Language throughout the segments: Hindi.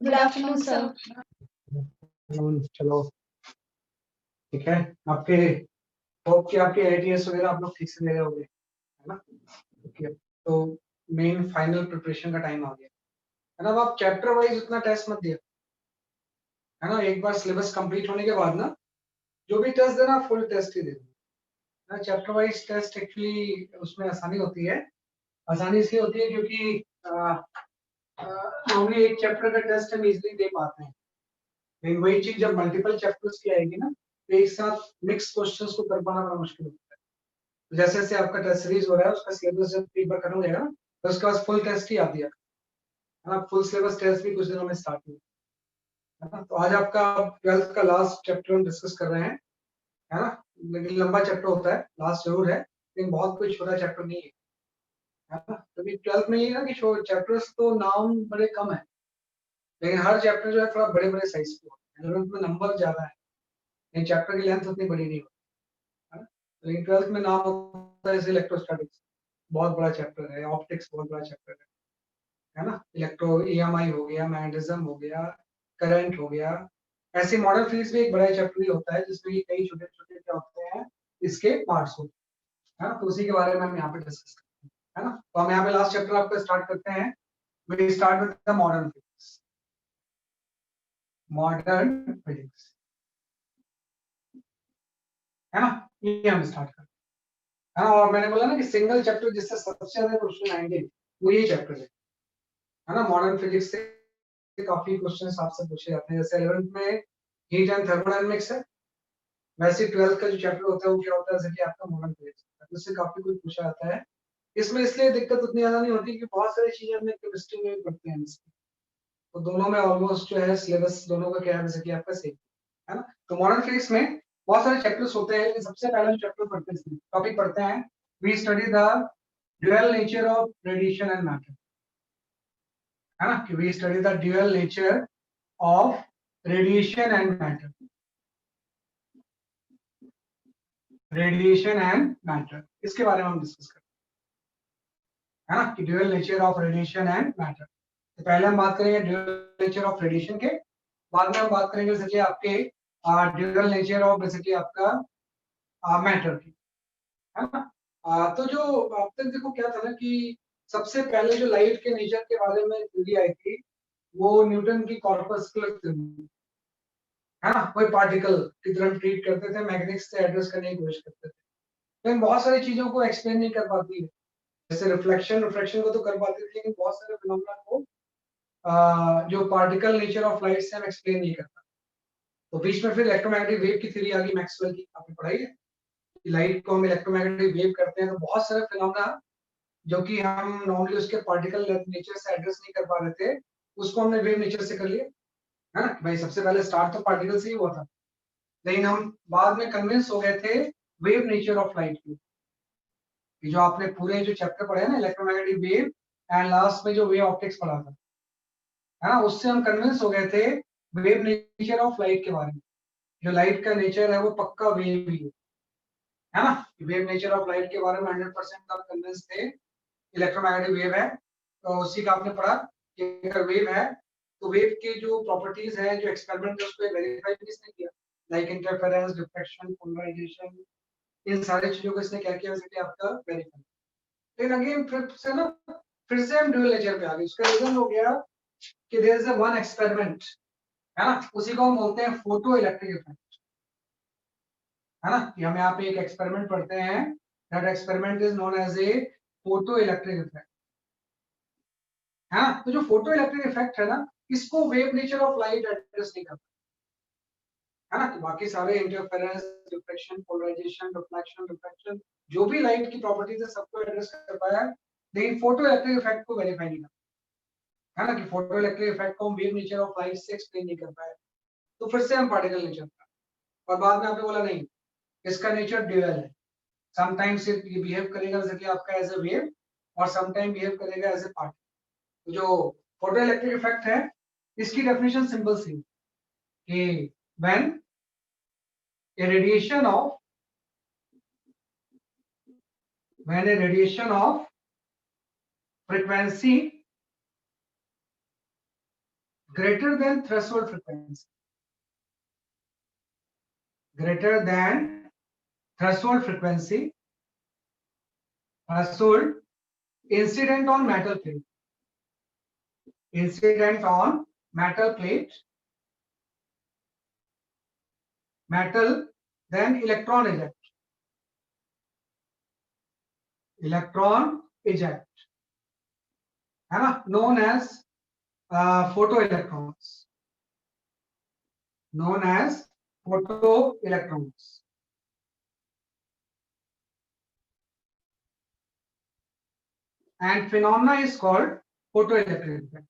Good afternoon sir. चलो ठीक है। आपके होप कि आपके आईटीएस वगैरह आप लोग ठीक से दे रहे होंगे, है ना? ओके, तो मेन फाइनल प्रिपरेशन का टाइम आ गया है ना। अब आप चैप्टर वाइज उतना टेस्ट मत दिया, है ना। एक बार सिलेबस कंप्लीट होने के बाद ना जो भी टेस्ट देना फुल टेस्ट ही देना। चैप्टर वाइज टेस्ट एक्चुअली उसमें आसानी होती है। आसानी इसलिए होती है क्योंकि नॉर्मली एक चैप्टर का टेस्ट हम इजिली दे पाते हैं, लेकिन वही चीज जब मल्टीपल चैप्टर्स की आएगी ना तो एक साथ मिक्स क्वेश्चंस को कर पाना बड़ा मुश्किल होता है। तो जैसे जैसे आपका टेस्ट सीरीज हो रहा है उसका सिलेबस जब एक बार खत्म हो जाएगा ना तो उसके बाद फुल टेस्ट ही आती है ना। फुल सिलेबस टेस्ट भी कुछ दिनों में स्टार्ट हुई है ना। तो आज आपका 12th का लास्ट चैप्टर हम डिस्कस कर रहे हैं, है ना। लेकिन लंबा चैप्टर होता है, लास्ट जरूर है लेकिन बहुत कोई छोटा चैप्टर नहीं है ना। तो 12th में ये ना कि चैप्टर्स तो नाम बड़े कम है लेकिन हर चैप्टर जो है थोड़ा बड़े बड़े साइज के होते हैं, में नंबर ज्यादा है लेकिन चैप्टर की लेंथ उतनी बड़ी नहीं होती है ना। लेकिन 12th में नाम होता है जैसे इलेक्ट्रोस्टैटिक्स, बहुत बड़ा चैप्टर है। ऑप्टिक्स बहुत बड़ा चैप्टर है ना। इलेक्ट्रो ईएमआई हो गया, मैग्नेटिज्म हो गया, करंट हो गया। ऐसे मॉडल फिजिक्स भी एक बड़ा चैप्टर ही होता है जिसमें कि कई छोटे छोटे क्या होते हैं इसके पार्ट्स होते हैं, है ना। तो उसी के बारे में हम यहाँ पे डिस्कस करते हैं, है ना। तो हम यहाँ पे लास्ट चैप्टर आपका स्टार्ट करते हैं। We start with the modern physics. Modern physics, है ना, ये हम स्टार्ट करते हैं। हाँ, और मैंने बोला ना कि सिंगल चैप्टर जिससे सबसे ज्यादा क्वेश्चन आएंगे वो यही चैप्टर है ना। मॉडर्न फिजिक्स से काफी क्वेश्चंस आपसे पूछे जाते हैं। जैसे 11th में हीट एंड थर्मोडायनेमिक्स है, वैसे 12th का जो चैप्टर होता है वो क्या होता है, जैसे कि आपका मॉडर्न फिजिक्स है, उससे काफी कुछ पूछा जाता है। इसमें इसलिए दिक्कत उतनी ज्यादा नहीं होती कि बहुत सारी चीजें हमने केमिस्ट्री में भी पढ़ते हैं इसकी। तो दोनों में ऑलमोस्ट जो है सिलेबस दोनों का क्या है जैसे कि आपका सेम है ना। तो मॉडर्न फिजिक्स में बहुत सारे चैप्टर्स होते हैं लेकिन सबसे पहला जो चैप्टर पढ़ते हैं, टॉपिक पढ़ते हैं, we study the dual nature of radiation and matter, है ना। कि we study the dual nature of radiation and matter, radiation and matter, इसके बारे में हम डिस्कस करते हैं, है ना। कि dual nature of radiation and matter. तो पहले हम बात करेंगे ड्यूअल नेचर ऑफ रेडिएशन के, बाद में हम बात करेंगे जैसे कि आपके ड्यूअल नेचर ऑफ जैसे कि आपका मैटर की, है ना। तो जो अब तक देखो क्या था ना कि सबसे पहले जो लाइट के नेचर के बारे में थ्योरी आई थी वो न्यूटन की कॉर्पस्कुलर थ्योरी, है ना। कोई पार्टिकल की तरह ट्रीट करते थे, मैग्नेटिक्स से एड्रेस करने की कोशिश करते थे, लेकिन बहुत सारी चीजों को एक्सप्लेन नहीं कर पाती है। जैसे रिफ्लेक्शन रिफ्लेक्शन को तो कर पाती थी लेकिन बहुत सारे फिनोमेना को जो पार्टिकल नेचर ऑफ लाइट से हम एक्सप्लेन नहीं करता। तो बीच में फिर इलेक्ट्रोमैग्नेटिक वेव की थ्योरी आ गई, मैक्सवेल की, आपने पढ़ाई है। लाइट को हम इलेक्ट्रोमैग्नेटिक वेव करते हैं तो बहुत सारे फिनोमेना जो कि हम नॉर्मली उसके पार्टिकल नेचर से एड्रेस नहीं कर पा रहे थे उसको हमने वेव नेचर से कर लिया, है ना। भाई सबसे पहले स्टार्ट तो पार्टिकल से ही हुआ था लेकिन हम बाद में कन्विंस हो गए थे वेव नेचर ऑफ लाइट की। जो आपने पूरे जो चैप्टर पढ़े ना इलेक्ट्रोमैग्नेटिक वेव एंड लास्ट में जो वेव ऑप्टिक्स पढ़ा था, है ना, उससे हम कन्विंस हो गए थे वेव नेचर ऑफ लाइट के बारे में। जो लाइट का नेचर है वो पक्का वेव ही है ना। वेव नेचर ऑफ लाइट के बारे में 100% आप कन्विंस थे इलेक्ट्रोमैग्नेटिक वेव है। तो उसी का आपने पढ़ा कि अगर वेव है तो वेव के जो प्रॉपर्टीज है, जो एक्सपेरिमेंट है उसको वेरीफाई किसने किया, लाइक इंटरफेरेंस, डिफ्रैक्शन, पोलराइजेशन, इन सारी चीजों को इसने क्या किया जैसे कि आपका वेरीफाई। लेकिन अगेन फिर से हम ड्यूअल नेचर पे आ गए। उसका रीजन हो गया कि there is a one experiment, है ना, उसी को हम बोलते हैं फोटो इलेक्ट्रिक इफेक्ट, है ना। कि हम यहाँ पे एक एक्सपेरिमेंट पढ़ते हैं, that experiment is known as a photo electric effect, है ना। तो जो फोटो इलेक्ट्रिक इफेक्ट है ना इसको wave nature of light address नहीं करता, है ना। तो बाकी सारे interference, diffraction, polarisation, reflection, refraction, जो भी लाइट की प्रॉपर्टीज है सबको एड्रेस कर पाया है लेकिन फोटो इलेक्ट्रिक इफेक्ट को वेरीफाई नहीं करता, है ना। कि फोटो इलेक्ट्रिक इफेक्ट को हम वेव नेचर ऑफ लाइट से एक्सप्लेन नहीं कर पाए। तो फिर से हम पार्टिकल नेचर पर, और बाद में आपने बोला नहीं इसका नेचर ड्यूअल है। समटाइम्स ये बिहेव करेगा जैसे कि आपका एज अ वेव और समटाइम बिहेव करेगा एज ए पार्टिकल। तो जो फोटो इलेक्ट्रिक इफेक्ट है इसकी डेफिनेशन सिंपल सी कि when a radiation of when a radiation of frequency greater than threshold frequency, greater than threshold frequency, threshold incident on metal plate, incident on metal plate, metal, then electron eject, electron eject, है ना, known as photoelectrons, known as photoelectrons. And phenomena is called photoelectric effect.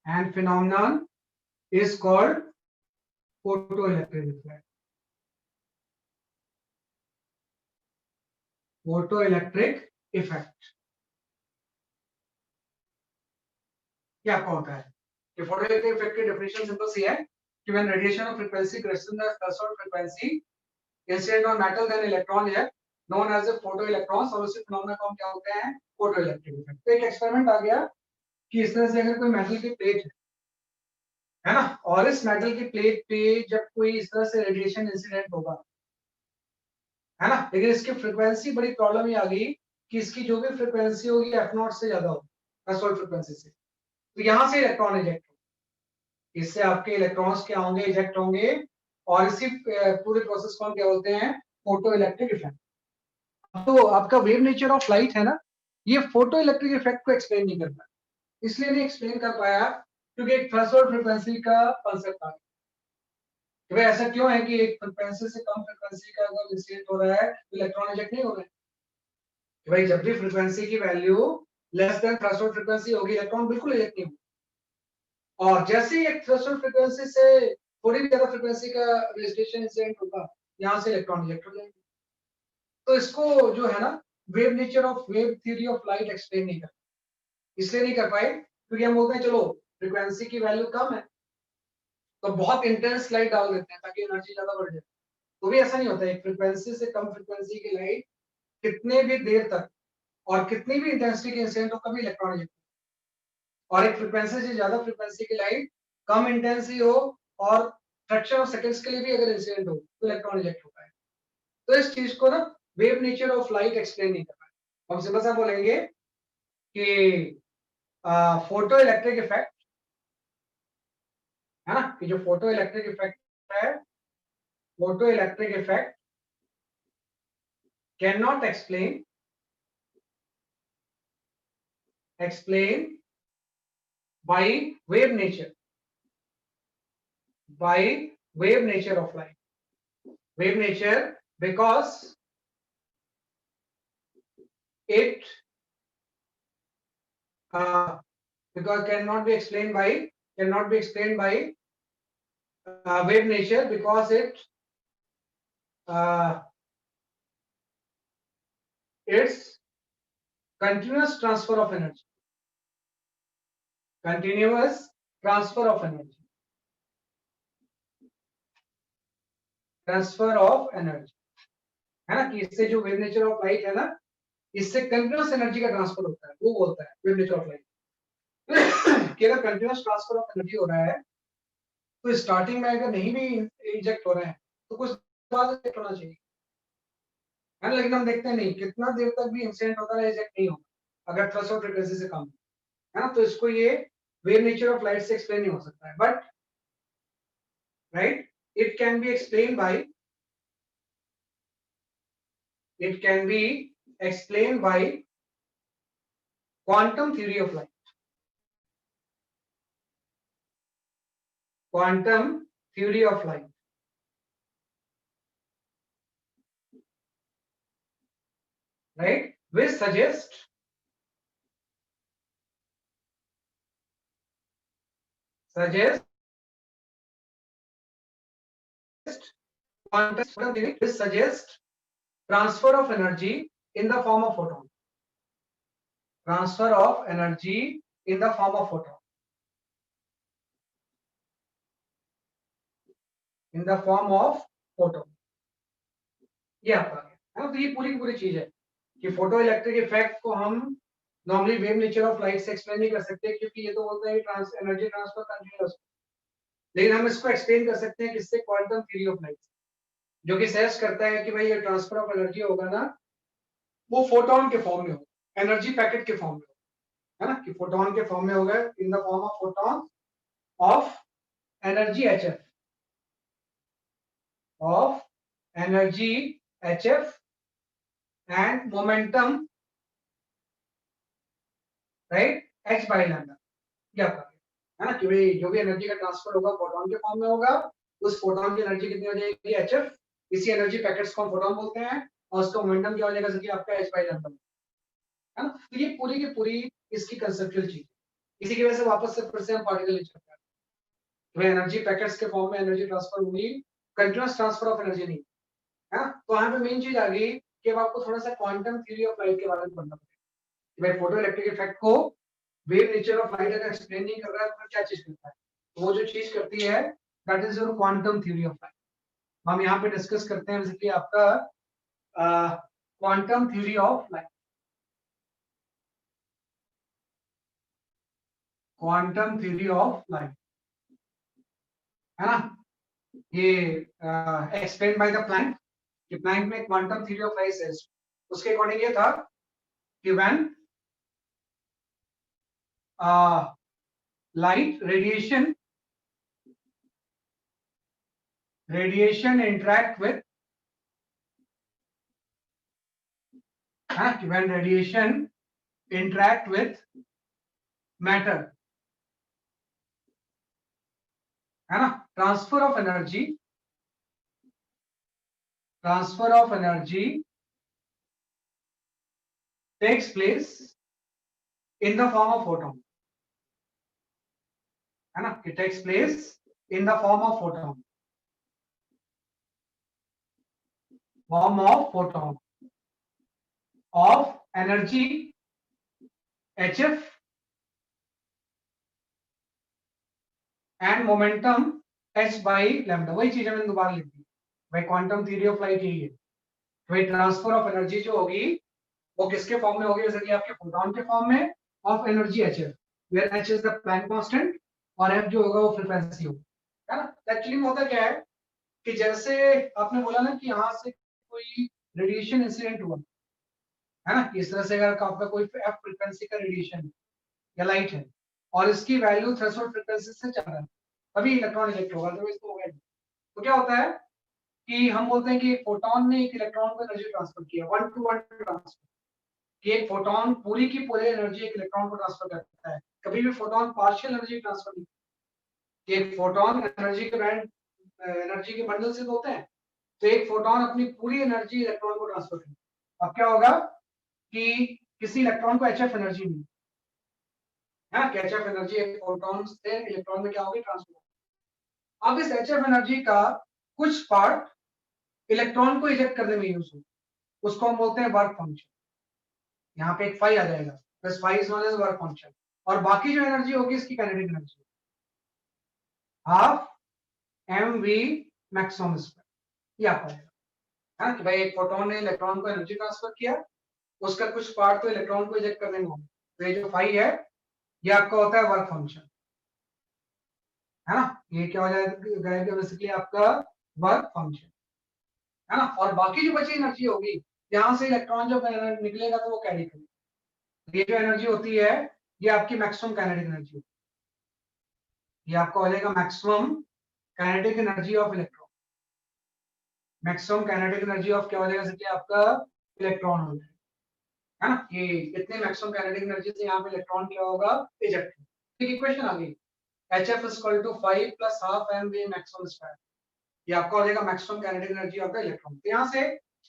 And phenomenon is called photoelectric effect. Photoelectric effect. क्या आपको होता है कि photoelectric effect की definition सिंपल सी है कि when radiation of frequency greater than the threshold frequency incident on metal then electron eject known as the photoelectrons, और उसी phenomena को हम क्या होते हैं photoelectric effect. तो एक एक्सपेरिमेंट आ गया कि इस तरह से अगर कोई मेटल की प्लेट है ना, और इस मेटल की प्लेट पे जब कोई इस तरह से रेडिएशन इंसिडेंट होगा, है ना, लेकिन इसकी फ्रीक्वेंसी बड़ी प्रॉब्लम ये आ गई कि इसकी जो भी फ्रीक्वेंसी होगी एफ नॉट से ज्यादा होगी, थ्रेशोल्ड फ्रीक्वेंसी से, तो यहां से इलेक्ट्रॉन इजेक्ट होंगे, इससे आपके इलेक्ट्रॉन्स क्या होंगे, इजेक्ट होंगे, और इसी पूरे प्रोसेस को हम क्या बोलते हैं, फोटो इलेक्ट्रिक इफेक्ट. तो आपका वेव नेचर ऑफ लाइट है ना, ये फोटो इलेक्ट्रिक इफेक्ट को एक्सप्लेन नहीं कर पाया, इसलिए नहीं एक्सप्लेन कर पाया क्योंकि एक थ्रेशोल्ड फ्रीक्वेंसी का कांसेप्ट आ गया. कि भाई ऐसा क्यों है कि एक फ्रीक्वेंसी से कम फ्रीक्वेंसी का अगर इंसिडेंट हो रहा है तो इलेक्ट्रॉन इजेक्ट नहीं हो रहे. कि भाई जब भी फ्रीक्वेंसी की value less than threshold frequency होगी इलेक्ट्रॉन बिल्कुल इजेक्ट नहीं होगा, और जैसे ही एक थ्रेशोल्ड फ्रीक्वेंसी से थोड़ी भी ज्यादा फ्रीक्वेंसी का रेडिएशन इंसिडेंट होगा, यहां से इलेक्ट्रॉन इजेक्ट हो जाएंगे. तो इसको जो है ना wave nature of wave theory of light explain नहीं कर, इसलिए नहीं कर पाए क्योंकि हम बोलते हैं चलो फ्रीक्वेंसी की वैल्यू कम है तो बहुत इंटेंस लाइट डाल देते हैं ताकि एनर्जी ज्यादा बढ़ जाए. तो भी ऐसा नहीं होता, एक फ्रीक्वेंसी से कम फ्रीक्वेंसी की लाइट कितने भी देर तक और कितनी भी इंटेंसिटी के इंसिडेंट हो कभी इलेक्ट्रॉन इजेक्ट, और एक फ्रीक्वेंसी से ज्यादा फ्रीक्वेंसी की लाइट कम इंटेंसिटी हो और फ्रैक्शन ऑफ सेकंड्स के लिए भी अगर इंसिडेंट हो तो इलेक्ट्रॉन इजेक्ट होता है. तो इस चीज को ना wave nature of light explain नहीं कर पाए. हम सिंपल सा बोलेंगे कि फोटो इलेक्ट्रिक इफेक्ट है ना, कि जो फोटो इलेक्ट्रिक इफेक्ट है, photo electric effect can not explain by wave nature, by wave nature of light, wave nature because it because cannot be explained by wave nature because it's continuous transfer of energy, continuous transfer of energy, transfer of energy, है ना, कि इससे जो वेव नेचर ऑफ लाइट है ना, इससे कंटिन्यूस एनर्जी का ट्रांसफर होता है, वो बोलता है वेव नेचर ऑफ लाइट. कि अगर कंटिन्यूस ट्रांसफर ऑफ एनर्जी हो रहा है तो स्टार्टिंग में अगर नहीं भी इंजेक्ट हो रहे हैं तो कुछ बाद इंजेक्ट होना चाहिए, है ना, लेकिन हम देखते हैं नहीं, कितना देर तक भी इंसिडेंट होता है इंजेक्ट नहीं होगा अगर थ्रेशोल्ड फ्रीक्वेंसी से कम है ना. तो इसको ये वेव नेचर ऑफ लाइट से एक्सप्लेन नहीं हो सकता है, but right it can be explain by quantum theory of light, quantum theory of light, right, which suggests quantum theory which suggests transfer of energy in the form of photon, transfer of energy in the form of photon, in the form of photon. ये आपका है ना. तो ये पूरी की पूरी चीज है कि फोटो इलेक्ट्रिक इफेक्ट को हम normally wave nature of light से एक्सप्लेन नहीं कर सकते क्योंकि ये तो बोलता है एनर्जी ट्रांसफर कंटिन्यूअस, लेकिन हम इसको एक्सप्लेन कर सकते हैं किससे, क्वांटम थ्योरी ऑफ लाइट, जो कि सजेस्ट करता है कि भाई ये ट्रांसफर ऑफ एनर्जी होगा ना वो फोटोन के फॉर्म में होगा, एनर्जी पैकेट के फॉर्म में होगा, है ना, कि फोटोन के फॉर्म में होगा, in the form of photon of energy HF, of energy HF and momentum, right, h by lambda, क्या है ना, कि भाई जो भी एनर्जी का ट्रांसफर होगा फोटोन के फॉर्म में होगा, उस फोटोन की एनर्जी कितनी हो जाएगी HF, इसी एनर्जी पैकेट्स को हम फोटोन बोलते हैं, और उसका मोमेंटम क्या हो जाएगा सर आपका h बाय लैम्डा, है ना। तो ये पूरी की पूरी इसकी कंसेप्चुअल चीज, इसी की वजह से वापस से फिर से हम पार्टिकल लेक्चर करते हैं, तो एनर्जी पैकेट्स के फॉर्म में एनर्जी ट्रांसफर होगी, कंटीन्यूअस ट्रांसफर ऑफ एनर्जी नहीं, है ना। तो यहाँ पे मेन चीज आ गई कि अब आपको थोड़ा सा क्वांटम थ्योरी ऑफ लाइट के बारे में पढ़ना पड़ेगा, भाई फोटो इलेक्ट्रिक इफेक्ट को वेव नेचर ऑफ लाइट अगर एक्सप्लेन नहीं कर रहा है तो क्या चीज करता है, तो वो जो चीज करती है that is your quantum theory of light. हम यहाँ पे डिस्कस करते हैं बेसिकली आपका quantum theory of light, quantum theory of light, है ना, ये एक्सप्लेन बाय द प्लैंक, कि प्लैंक में क्वांटम थ्योरी ऑफ लाइट है, उसके अकॉर्डिंग ये था कि when light radiation interact with, when radiation interact with matter, है ना, transfer of energy takes place in the form of photon, है ना, it takes place in the form of photon of energy HF and momentum h by lambda, वही चीज मैंने दोबारा लिख दी भाई, क्वांटम थ्योरी ऑफ लाइट यही है, भाई ट्रांसफर ऑफ एनर्जी जो होगी वो किसके फॉर्म में होगी, जैसे कि आपके फोटोन के फॉर्म में of energy HF, where h is the Planck constant और f जो होगा वो फ्रीक्वेंसी होगी, है ना। एक्चुअली में होता क्या है कि जैसे आपने बोला ना कि यहाँ से कोई रेडिएशन इंसिडेंट हुआ, है ना, इस तरह से अगर आपका कोई f फ्रीक्वेंसी का रेडिएशन या लाइट है और इसकी वैल्यू थ्रेशोल्ड फ्रीक्वेंसी से ज्यादा है, तभी इलेक्ट्रॉन इजेक्ट होगा, तो इसको होगा। तो क्या होता है कि हम बोलते हैं कि एक फोटोन ने एक इलेक्ट्रॉन को एनर्जी ट्रांसफर किया, 1-to-1 ट्रांसफर, कि एक फोटोन पूरी की पूरी एनर्जी एक इलेक्ट्रॉन को ट्रांसफर करता है, कभी भी फोटोन पार्शियल एनर्जी ट्रांसफर नहीं, कि एक फोटोन एनर्जी के बंडल से होते हैं, तो एक फोटोन अपनी पूरी एनर्जी इलेक्ट्रॉन को ट्रांसफर करता है। अब क्या होगा कि किसी इलेक्ट्रॉन को HF एनर्जी मिली है, HF एनर्जी एक फोटोन से इलेक्ट्रॉन में क्या होगी, ट्रांसफर। अब इस HF एनर्जी का कुछ पार्ट इलेक्ट्रॉन को इजेक्ट करने में यूज हो, उसको हम बोलते हैं वर्क फंक्शन, यहाँ पे एक फाई आ जाएगा, बस phi is known as work function, और बाकी जो एनर्जी होगी इसकी kinetic energy half mv maximum square, ये आपका आएगा, है कि भाई एक फोटोन ने इलेक्ट्रॉन को एनर्जी ट्रांसफर किया, उसका कुछ पार्ट तो इलेक्ट्रॉन को इजेक्ट करने में होगा, तो ये जो फाई है ये आपका होता है वर्क फंक्शन, है ना, ये क्या हो जाएगा बेसिकली आपका वर्क फंक्शन, है ना, और बाकी जो बची एनर्जी होगी यहाँ से इलेक्ट्रॉन जब निकलेगा तो वो कैरी करेगा, ये जो एनर्जी होती है ये आपकी मैक्सिमम काइनेटिक एनर्जी होती है, ये आपका हो जाएगा maximum kinetic energy of electron, maximum kinetic energy of क्या हो जाएगा जैसे आपका इलेक्ट्रॉन हो जाएगा, है ना, ये इतने मैक्सिमम काइनेटिक एनर्जी से यहाँ पे इलेक्ट्रॉन क्या होगा, इजेक्ट। ठीक, इक्वेशन आ गई, HF is equal to 5 plus half mv maximum square, ये आपका हो जाएगा maximum kinetic energy of the electron. तो यहाँ से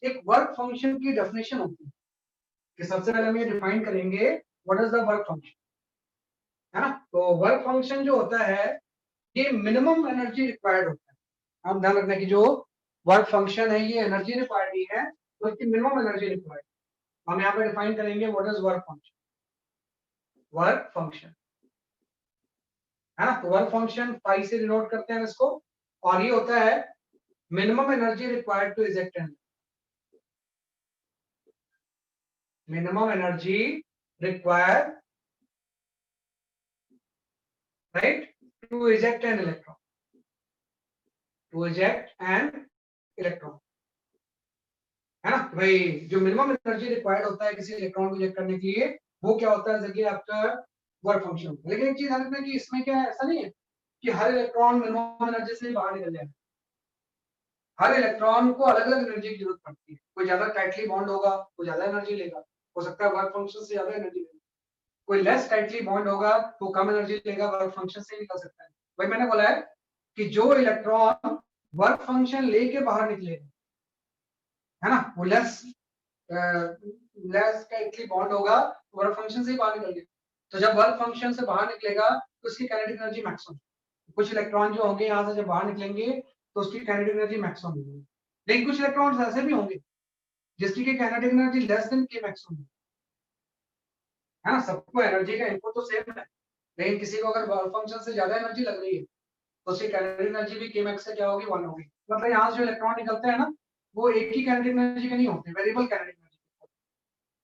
एक वर्क फंक्शन की डेफिनेशन होती है कि सबसे पहले हम ये डिफाइन करेंगे what is the work function, है ना। तो वर्क फंक्शन जो होता है ये मिनिमम एनर्जी रिक्वायर्ड होता है, आप ध्यान रखना कि जो वर्क फंक्शन है ये एनर्जी रिक्वायर्ड ही है, तो इसकी मिनिमम एनर्जी रिक्वायर्ड, हम यहाँ पे डिफाइन करेंगे what is work function, work function, है ना। तो वर्क फंक्शन फाई से डिनोट करते हैं इसको, और ये होता है minimum energy required to eject energy, minimum energy require, right, to eject an electron, to eject an electron, है ना भाई। जो मिनिमम एनर्जी रिक्वायर्ड होता है किसी इलेक्ट्रॉन को इजेक्ट करने के लिए वो क्या होता है, जैसे आपका वर्क फंक्शन। लेकिन एक चीज ध्यान रखना कि इसमें क्या है, ऐसा नहीं है कि हर इलेक्ट्रॉन मिनिमम एनर्जी से बाहर निकल जाए। हर इलेक्ट्रॉन को अलग अलग एनर्जी की जरूरत पड़ती है। कोई ज्यादा टाइटली बॉन्ड होगा वो ज्यादा एनर्जी लेगा, हो सकता है वर्क फंक्शन से ज्यादा एनर्जी लेगा। कोई लेस टाइटली बॉन्ड होगा तो कम एनर्जी लेगा, वर्क फंक्शन से निकल सकता है। वही मैंने बोला है कि जो इलेक्ट्रॉन वर्क फंक्शन लेके बाहर निकलेगा, है ना, वो लेस टाइटली बॉन्ड होगा, वर्क फंक्शन से ही बाहर निकल गया। तो जब वर्क फंक्शन से बाहर निकलेगा तो उसकी काइनेटिक एनर्जी मैक्सिमम। कुछ इलेक्ट्रॉन जो होंगे यहाँ से जब बाहर निकलेंगे तो उसकी काइनेटिक एनर्जी मैक्सिमम होगी। लेकिन कुछ इलेक्ट्रॉन्स ऐसे भी होंगे जिसकी काइनेटिक एनर्जी लेस देन के मैक्सिमम है ना। सबको एनर्जी का इनपुट तो सेम है, लेकिन किसी को अगर वर्क फंक्शन से ज्यादा एनर्जी लग रही है तो उसकी काइनेटिक एनर्जी भी के मैक्स से क्या होगी, 1 होगी। मतलब यहाँ से जो इलेक्ट्रॉन निकलते हैं ना वो एक ही काइनेटिक एनर्जी के नहीं होते, वेरिएबल काइनेटिक एनर्जी।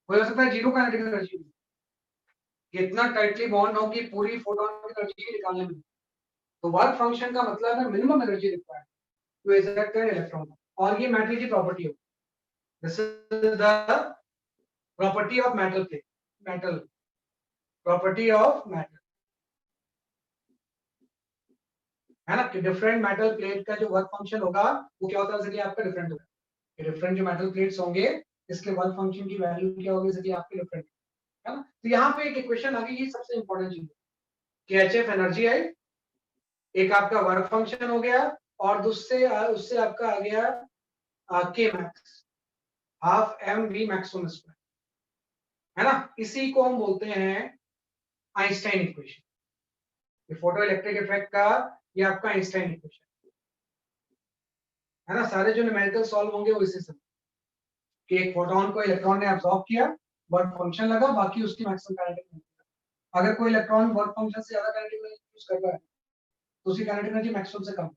हो सकता है जीरो काइनेटिक एनर्जी, कितना टाइटली बॉन्ड होगी पूरी फोटोन की एनर्जी निकालने में। तो वर्क फंक्शन का मतलब है minimum energy required to eject an electron. और ये मेटल की प्रॉपर्टी है, this is the property of metal plate, metal property of metal, है ना, कि डिफरेंट मेटल प्लेट का जो वर्क फंक्शन होगा वो क्या होता है, जैसे कि आपका डिफरेंट होगा। डिफरेंट जो मेटल प्लेट्स होंगे इसके वर्क फंक्शन की वैल्यू क्या होगी, जैसे कि आपके डिफरेंट, है ना। तो यहाँ पे एक इक्वेशन आ गई, ये सबसे इंपॉर्टेंट चीज है कि एचएफ एनर्जी आई, एक आपका वर्क फंक्शन हो गया, और दूसरे उससे आपका आ गया K max, half m v maximum square, है ना। इसी को हम बोलते हैं आइंस्टाइन इक्वेशन। ये फोटो इलेक्ट्रिक इफेक्ट का ये आपका आइंस्टाइन इक्वेशन है ना। सारे जो न्यूमेरिकल सॉल्व होंगे वो इसी से, कि एक फोटोन को इलेक्ट्रॉन ने एब्जॉर्ब किया, वर्क फंक्शन लगा, बाकी उसकी मैक्सिमम काइनेटिक एनर्जी। अगर कोई इलेक्ट्रॉन वर्क फंक्शन से ज्यादा काइनेटिक एनर्जी यूज कर रहा है तो उसकी काइनेटिक एनर्जी मैक्सिमम से कम।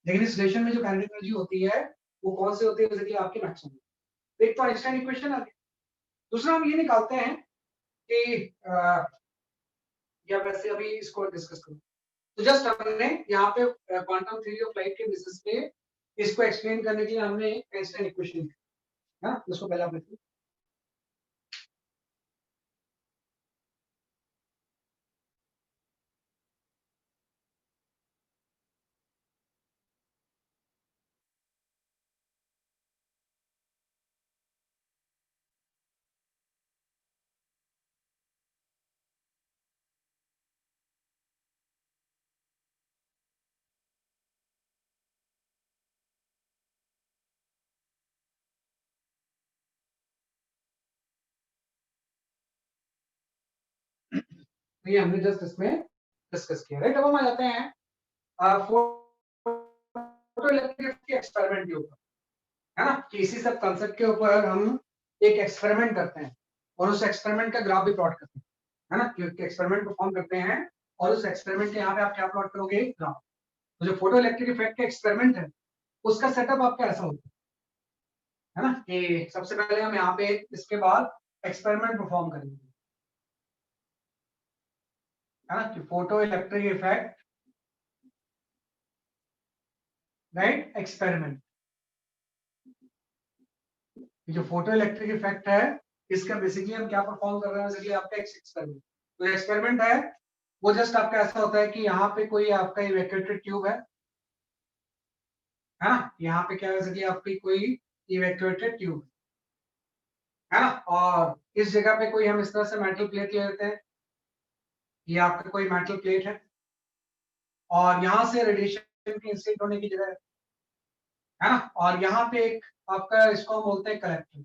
लेकिन इस रिलेशन में जो काइनेटिक एनर्जी होती है वो कौन सी होती है, जैसे कि आपकी मैक्सिमम। एक तो आइंस्टाइन इक्वेशन आ गई, दूसरा हम ये निकालते हैं कि या वैसे अभी इसको डिस्कस करूं तो जस्ट हमने यहाँ पे क्वांटम थ्योरी ऑफ लाइट के बेसिस पे इसको एक्सप्लेन करने के लिए हमने आइंस्टाइन इक्वेशन लिखी है ना। इसको पहले आप लिखिए। तो ये हमने जस्ट इसमें डिस्कस किया, राइट। अब हम आ जाते हैं फोटो इलेक्ट्रिक के एक्सपेरिमेंट के ऊपर, है ना, कि इसी सब कंसेप्ट के ऊपर हम एक एक्सपेरिमेंट करते हैं और उस एक्सपेरिमेंट का ग्राफ भी प्लॉट करते हैं, है ना, कि एक्सपेरिमेंट परफॉर्म करते हैं और उस एक्सपेरिमेंट के यहाँ पे आप क्या प्लॉट करोगे, ग्राफ। तो जो फोटो इलेक्ट्रिक इफेक्ट का एक्सपेरिमेंट है उसका सेटअप आपका ऐसा होता है ना, कि सबसे पहले हम यहाँ पे इसके बाद एक्सपेरिमेंट परफॉर्म करेंगे, है ना, कि photo electric effect, right, experiment. जो फोटो इलेक्ट्रिक इफेक्ट है इसका बेसिकली हम क्या परफॉर्म कर रहे हैं, बेसिकली आपका एक्सपेरिमेंट। तो एक्सपेरिमेंट है वो जस्ट आपका ऐसा होता है कि यहाँ पे कोई आपका इवैक्यूएटेड ट्यूब है ना, यहाँ पे क्या है, बेसिकली आपकी कोई इवैक्यूएटेड ट्यूब है ना, और इस जगह पे कोई हम इस तरह से मेटल प्लेट ले लेते हैं, ये आपका कोई मेटल प्लेट है, और यहाँ से रेडिएशन की इंसिडेंट होने की जगह है ना, और यहाँ पे एक आपका इसको हम बोलते हैं कलेक्टर,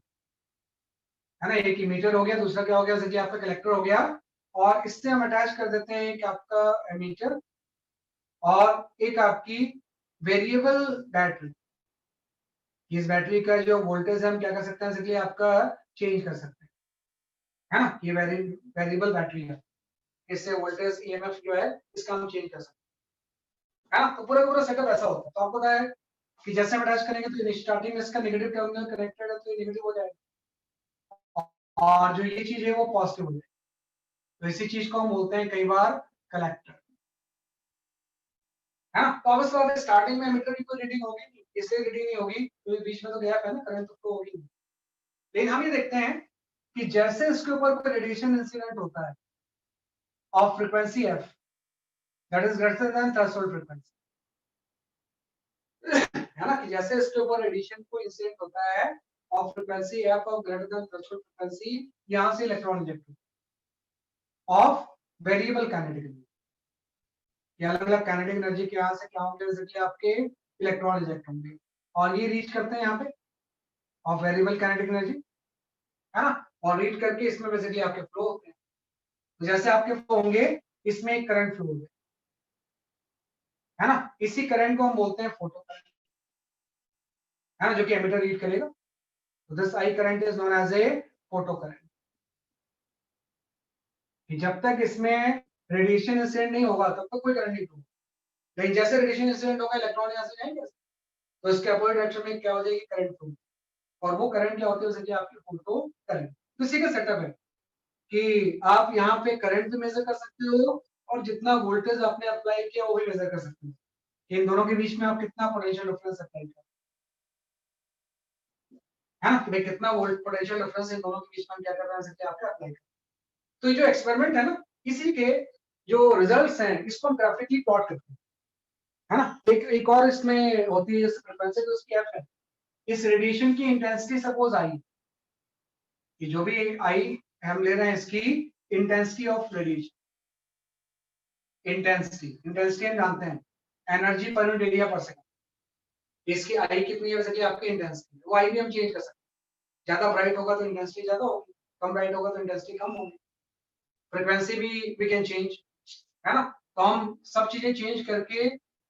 है ना। एक इमीटर हो गया, दूसरा क्या हो गया, जैसे कि आपका कलेक्टर हो गया, और इससे हम अटैच कर देते हैं एक आपका एमीटर और एक आपकी वेरिएबल बैटरी। इस बैटरी का जो वोल्टेज है हम क्या कर सकते हैं, जैसे कि आपका चेंज कर सकते हैं, है ना। ये वेरिएबल बैटरी है, इससे वोल्टेज ईएमएफ जो है इसका हम चेंज कर सकते हैं, है ना। तो पूरा पूरा सेटअप ऐसा होता है। तो आपको पता है कि जैसे हम अटैच करेंगे तो स्टार्टिंग में इसका नेगेटिव टर्मिनल कनेक्टेड है तो ये नेगेटिव हो जाएगा, और जो ये चीज है वो पॉजिटिव हो जाएगी। तो इसी चीज को हम बोलते हैं कई बार कलेक्टर, है ना। तो अब इसके स्टार्टिंग में एमिटर की कोई रीडिंग होगी नहीं, इससे रीडिंग नहीं होगी तो बीच में तो गैप है ना, करंट तो होगी नहीं। लेकिन हम ये देखते हैं कि जैसे इसके ऊपर कोई रेडिएशन इंसिडेंट होता है of frequency F that is greater than threshold frequency, है ना, कि जैसे इसके ऊपर रेडिएशन को इंसिडेंट होता है of frequency F of greater than threshold frequency, यहां से electron eject of variable kinetic energy, ये अलग अलग काइनेटिक एनर्जी के यहाँ से क्या होंगे, बेसिकली आपके इलेक्ट्रॉन इजेक्ट होंगे और ये रीच करते हैं यहाँ पे ऑफ वेरिएबल काइनेटिक एनर्जी, है ना, और रीच करके इसमें बेसिकली आपके फ्लो होते हैं। तो जैसे आपके फ्लो होंगे इसमें एक करंट फ्लो होगा, है ना, इसी करंट को हम बोलते हैं फोटो करंट, है ना, जो कि एमिटर रीड करेगा। तो this I current is known as a photo current. जब तक इसमें रेडिएशन इंसिडेंट नहीं होगा तब तक कोई करंट नहीं होगा, लेकिन जैसे रेडिएशन इंसिडेंट होगा इलेक्ट्रॉन यहाँ से जाएंगे तो इसके अपोजिट डायरेक्शन में क्या हो जाएगी, करंट फ्लो, और वो करंट क्या होती है, जैसे कि आपकी फोटो करंट। तो इसी का सेटअप है कि आप यहाँ पे करंट भी मेजर कर सकते हो और जितना वोल्टेज आपने अप्लाई किया वो भी मेजर कर सकते हो, इन दोनों के बीच में आप कितना पोटेंशियल डिफरेंस अप्लाई कर, है ना, कि भाई कितना वोल्ट पोटेंशियल डिफरेंस इन दोनों के बीच में क्या कर सकते हैं, आपके अप्लाई कर। तो ये जो एक्सपेरिमेंट है ना, इसी के जो रिजल्ट्स हैं इसको हम ग्राफिकली प्लॉट करते हैं, है ना। एक और इसमें होती है जैसे फ्रीक्वेंसी, तो उसकी एफ है, इस रेडिएशन की इंटेंसिटी सपोज आई, कि जो भी आई हम ले रहे हैं इसकी इंटेंसिटी ऑफ रेडिएशन, इंटेंसिटी हम जानते हैं एनर्जी पर यूनिट एरिया पर सेकंड, इसकी आई कितनी है, वैसे कि आपकी इंटेंसिटी, वो आई भी हम चेंज कर सकते हैं, ज्यादा ब्राइट होगा तो इंटेंसिटी ज्यादा होगी, कम ब्राइट होगा तो इंटेंसिटी कम होगी, फ्रीक्वेंसी भी वी कैन चेंज, है ना। तो हम सब चीजें चेंज करके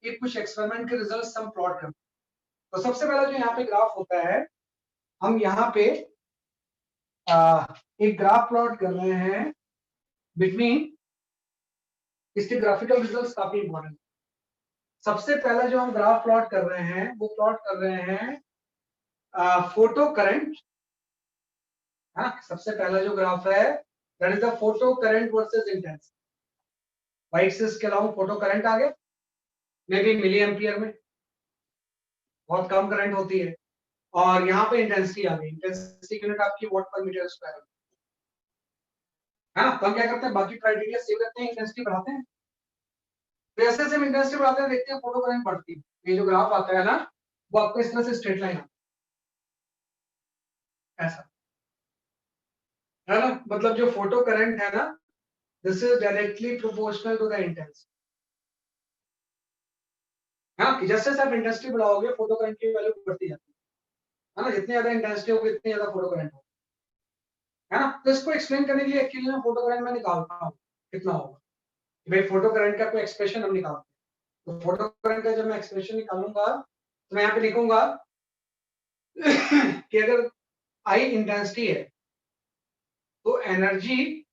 एक कुछ एक्सपेरिमेंट के रिजल्ट्स हम प्लॉट करते हैं। तो सबसे पहला जो यहाँ पे ग्राफ होता है, हम यहाँ पे एक ग्राफ प्लॉट कर रहे हैं बिटवीन, इसके ग्राफिकल रिजल्ट्स काफी इंपॉर्टेंट। सबसे पहला जो हम ग्राफ प्लॉट कर रहे हैं वो प्लॉट कर रहे हैं फोटो करंट, है ना। सबसे पहला जो ग्राफ है that is the photo current versus intensity, white से इसके अलावा फोटो करंट आ गया, मे बी मिली एम्पियर में, बहुत कम करंट होती है, और यहाँ पे इंटेंसिटी आ गई, इंटेंसिटी यूनिट आपकी वाट पर मीटर स्क्वायर, है ना। तो हम क्या करते हैं, बाकी क्राइटेरिया सेव रखते हैं, इंटेंसिटी बढ़ाते हैं, तो जैसे हम इंटेंसिटी बढ़ाते हैं देखते हैं फोटो करंट बढ़ती है, ये जो ग्राफ आता है ना वो आपको इस तरह से स्ट्रेट लाइन ऐसा, है ना, मतलब जो फोटो करंट है ना this is directly proportional to the intensity, हाँ, कि जैसे आप इंटेंसिटी बढ़ाओगे फोटो करंट की वैल्यू बढ़ती जाती है ना, जितनी ज्यादा इंटेंसिटी होगी इतनी ज्यादा फोटो करंट होगा, है ना। तो इसको एक्सप्लेन करने के लिए एक्चुअली मैं फोटो करंट में निकालता हूँ कितना होगा, भाई फोटो करंट का कोई एक्सप्रेशन हम निकालते हैं, तो फोटो करंट का जब मैं एक्सप्रेशन निकालूंगा तो मैं यहाँ पे लिखूंगा कि अगर आई इंटेंसिटी है तो एनर्जी